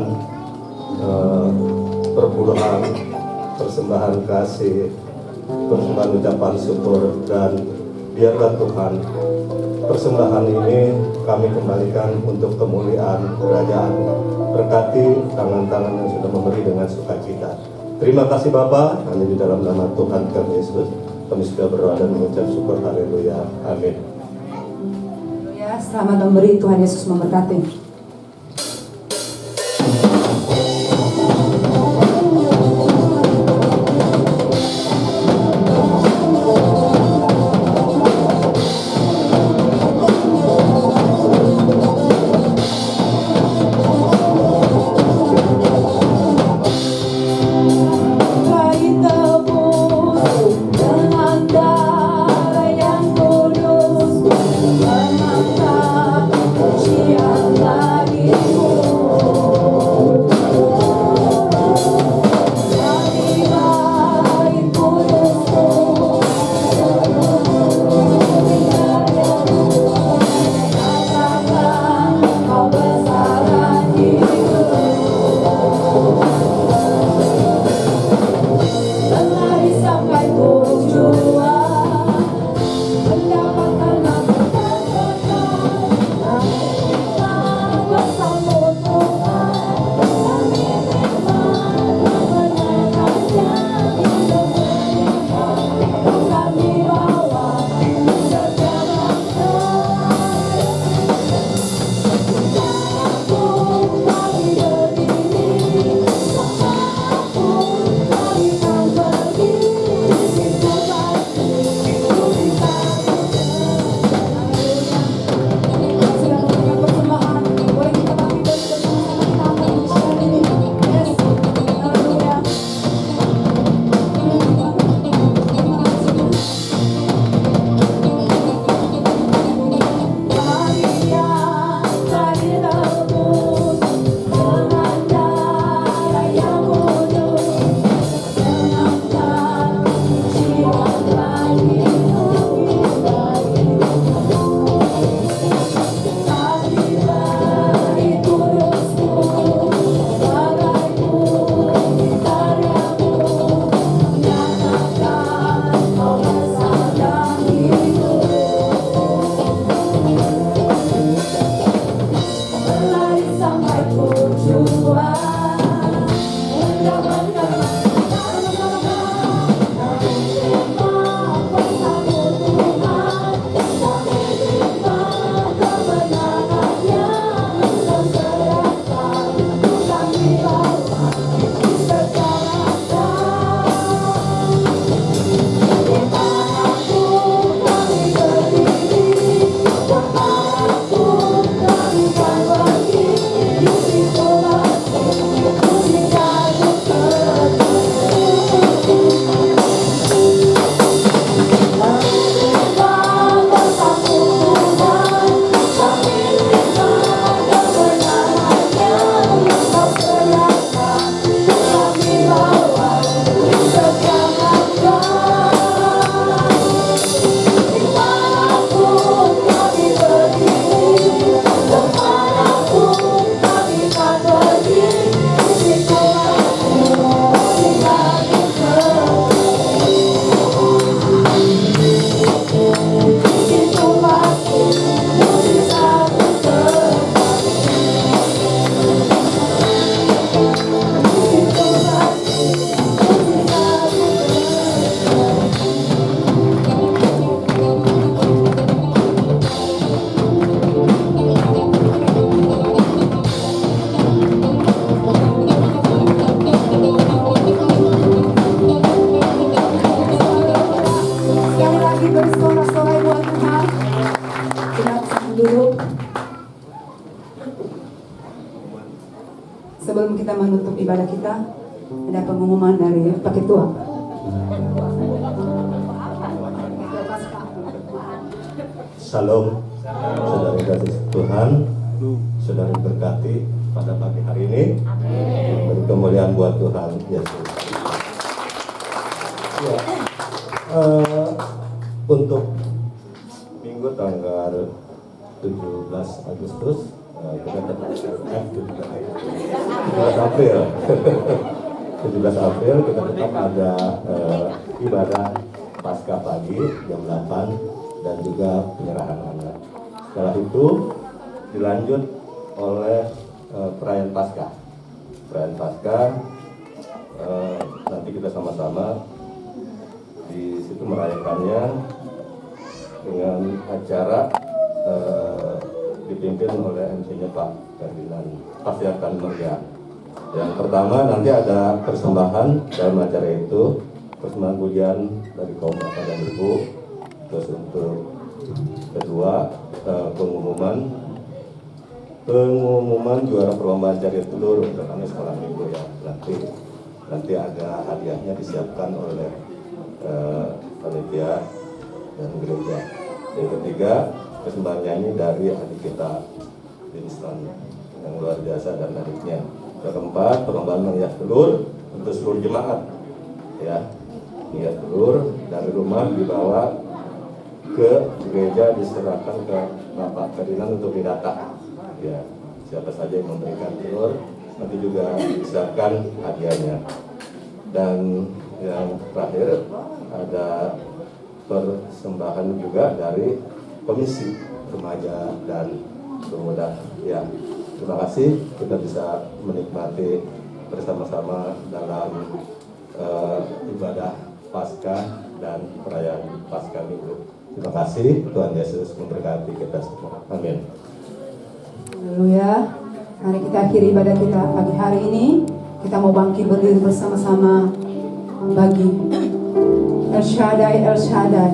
[SPEAKER 5] perpuluhan, persembahan kasih, persembahan ucapan syukur, dan biarlah Tuhan persembahan ini kami kembalikan untuk kemuliaan kerajaan. Berkati tangan-tangan yang sudah memberi dengan sukacita. Terima kasih Bapa, kami di dalam nama Tuhan kami Yesus, kami sudah berdoa dan mengucap syukur. Haleluya, amin.
[SPEAKER 1] Haleluya, selamat memberi, Tuhan Yesus memberkati.
[SPEAKER 6] Puji Allah.
[SPEAKER 1] ibadah kita. Ada pengumuman dari Pak Ketua.
[SPEAKER 5] Shalom, saudara kasih Tuhan, saudara berkati pada pagi hari ini. Beri kemuliaan buat Tuhan Yesus. Ya, untuk minggu tanggal 17 Agustus, kita tetap 17 April 17 April kita tetap ada ibadah Paskah pagi jam 8 dan juga penyerahan anak. Setelah itu dilanjut oleh perayaan Paskah. Perayaan Paskah nanti kita sama-sama di situ merayakannya dengan acara dipimpin oleh MC-nya Pak Ferdinand. Pasti akan meriah. Yang pertama nanti ada persembahan dalam acara itu, persembahan pujian dari kaum bapak dan ibu. Terus untuk kedua pengumuman juara perlombaan cari telur untuk kami sekolah minggu ya. Nanti ada hadiahnya disiapkan oleh panitia dan gereja. Yang ketiga persembahan nyanyi dari adik kita Winston yang luar biasa dan adiknya. Yang keempat perlombaan menghias telur untuk seluruh jemaat ya, menghias telur dari rumah dibawa ke gereja, diserahkan ke Bapak Ferdinand untuk didata ya, siapa saja yang memberikan telur nanti juga disiapkan hadiahnya. Dan yang terakhir ada persembahan juga dari Komisi Remaja dan Pemuda ya. Terima kasih kita bisa menikmati bersama-sama dalam ibadah Paskah dan perayaan Paskah Minggu. Terima kasih, Tuhan Yesus memberkati kita semua. Amin.
[SPEAKER 1] Haleluya. Mari kita akhiri ibadah kita pagi hari ini. Kita mau bangkit berdiri bersama-sama bagi El Shaddai, El Shaddai.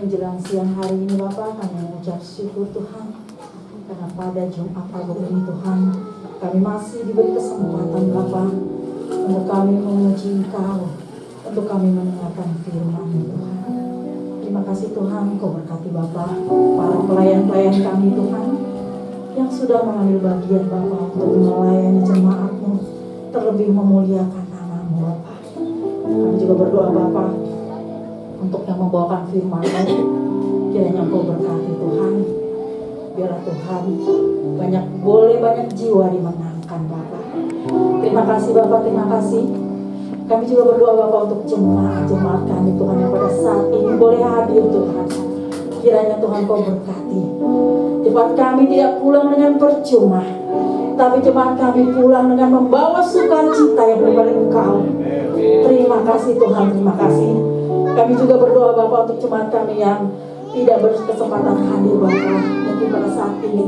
[SPEAKER 6] menjelang siang hari ini Bapak, kami mengucap syukur Tuhan karena pada Jumat Agung ini Tuhan kami masih diberi kesempatan Bapak untuk kami memuji Engkau, untuk kami mendengarkan firman-Mu Tuhan. Terima kasih Tuhan, Kau berkati Bapa, para pelayan-pelayan kami Tuhan, yang sudah mengambil bagian Bapa untuk melayani jemaat-Mu, terlebih memuliakan nama-Mu Bapa. Kami juga berdoa Bapa, untuk yang membawakan firman-Mu, kiranya Kau berkati Tuhan. Biarlah Tuhan banyak jiwa dimenangkan Bapa. Terima kasih Bapa, terima kasih. Kami juga berdoa Bapa untuk jemaat kami Tuhan yang pada saat ini boleh hadir Tuhan. Kiranya Tuhan Kau berkati. Jemaat kami tidak pulang dengan percuma, tapi jemaat kami pulang dengan membawa sukacita yang daripada Engkau. Terima kasih Tuhan, terima kasih. Kami juga berdoa Bapa untuk jemaat kami yang tidak berkesempatan hadir Bapa, mungkin pada saat ini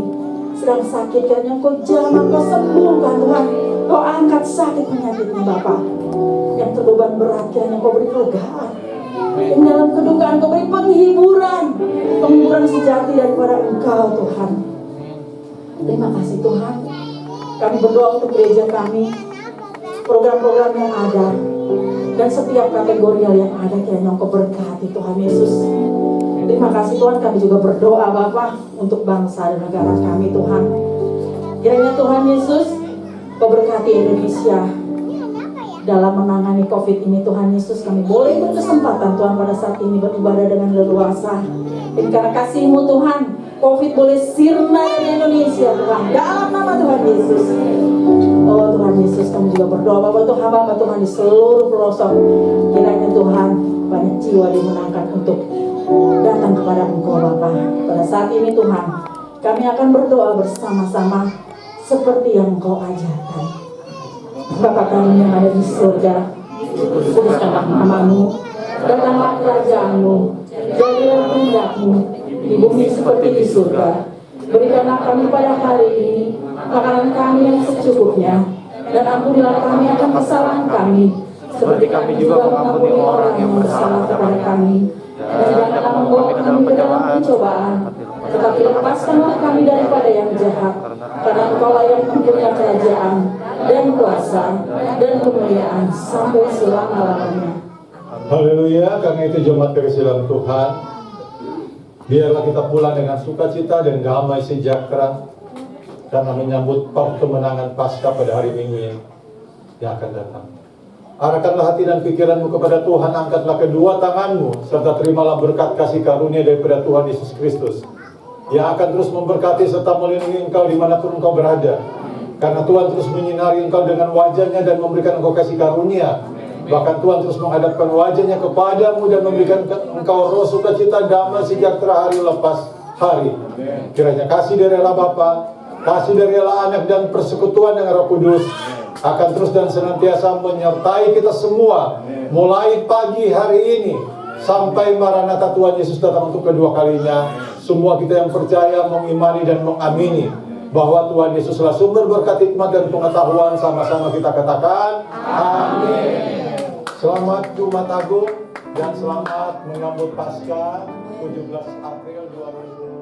[SPEAKER 6] sedang sakit, kiranya Kau jamah, Kau sembuhkan Tuhan. Kau angkat sakit penyakitnya Bapa. Yang terbeban berat, kiranya Kau beri kelegaan. Yang dalam kedukaan Kau beri penghiburan sejati daripada Engkau Tuhan. Terima kasih Tuhan. Kami berdoa untuk gereja kami, program-program yang ada, dan setiap kategori yang ada, kiranya Kau berkati Tuhan Yesus. Terima kasih Tuhan. Kami juga berdoa Bapa untuk bangsa dan negara kami Tuhan. Kiranya Tuhan Yesus Kau berkati Indonesia dalam menangani COVID ini Tuhan Yesus. Kami boleh berkesempatan Tuhan pada saat ini beribadah dengan leluasa. Dan karena kasih-Mu Tuhan, COVID boleh sirna dari Indonesia Tuhan, dalam nama Tuhan Yesus. Oh Tuhan Yesus, kami juga berdoa Bapa untuk hamba Tuhan di seluruh pelosok. Kiranya Tuhan banyak jiwa dimenangkan untuk datang kepada Engkau Bapa. Pada saat ini Tuhan, kami akan berdoa bersama-sama seperti yang Engkau ajarkan. Bapa kami yang ada di surga, kuduskanlah nama-Mu, datanglah kerajaan-Mu, jadilah kehendak-Mu di bumi seperti di surga. Berikanlah kami pada hari ini makanan kami yang secukupnya, dan ampunilah kami akan kesalahan kami, seperti kami juga mengampuni orang yang bersalah kepada kami. Dan janganlah membawa kami ke dalam pencobaan, tetapi lepaskanlah kami daripada yang jahat. Karena Engkau-lah yang mempunyai kerajaan dan kuasa dan kemuliaan sampai selama-lamanya.
[SPEAKER 4] Haleluya, karena itu jemaat kasih dalam Tuhan, biarlah kita pulang dengan sukacita dan damai sejahtera, karena menyambut kemenangan Paskah pada hari Minggu yang akan datang. Arahkanlah hati dan pikiranmu kepada Tuhan, angkatlah kedua tanganmu, serta terimalah berkat kasih karunia daripada Tuhan Yesus Kristus, yang akan terus memberkati serta melindungi engkau dimanapun engkau berada. Karena Tuhan terus menyinari engkau dengan wajah-Nya dan memberikan engkau kasih karunia. Bahkan Tuhan terus menghadapkan wajah-Nya kepadamu dan memberikan engkau roh sukacita, damai sejahtera hari lepas hari. Kiranya kasih dari Allah Bapa, kasih dari Allah Anak, dan persekutuan dengan Roh Kudus akan terus dan senantiasa menyertai kita semua, mulai pagi hari ini sampai Maranatha Tuhan Yesus datang untuk kedua kalinya. Semua kita yang percaya, mengimani dan mengamini bahwa Tuhan Yesuslah sumber berkat, hikmat dan pengetahuan. Sama-sama kita katakan amin. Selamat Jumat Agung dan selamat menyambut Paskah 17 April 2020.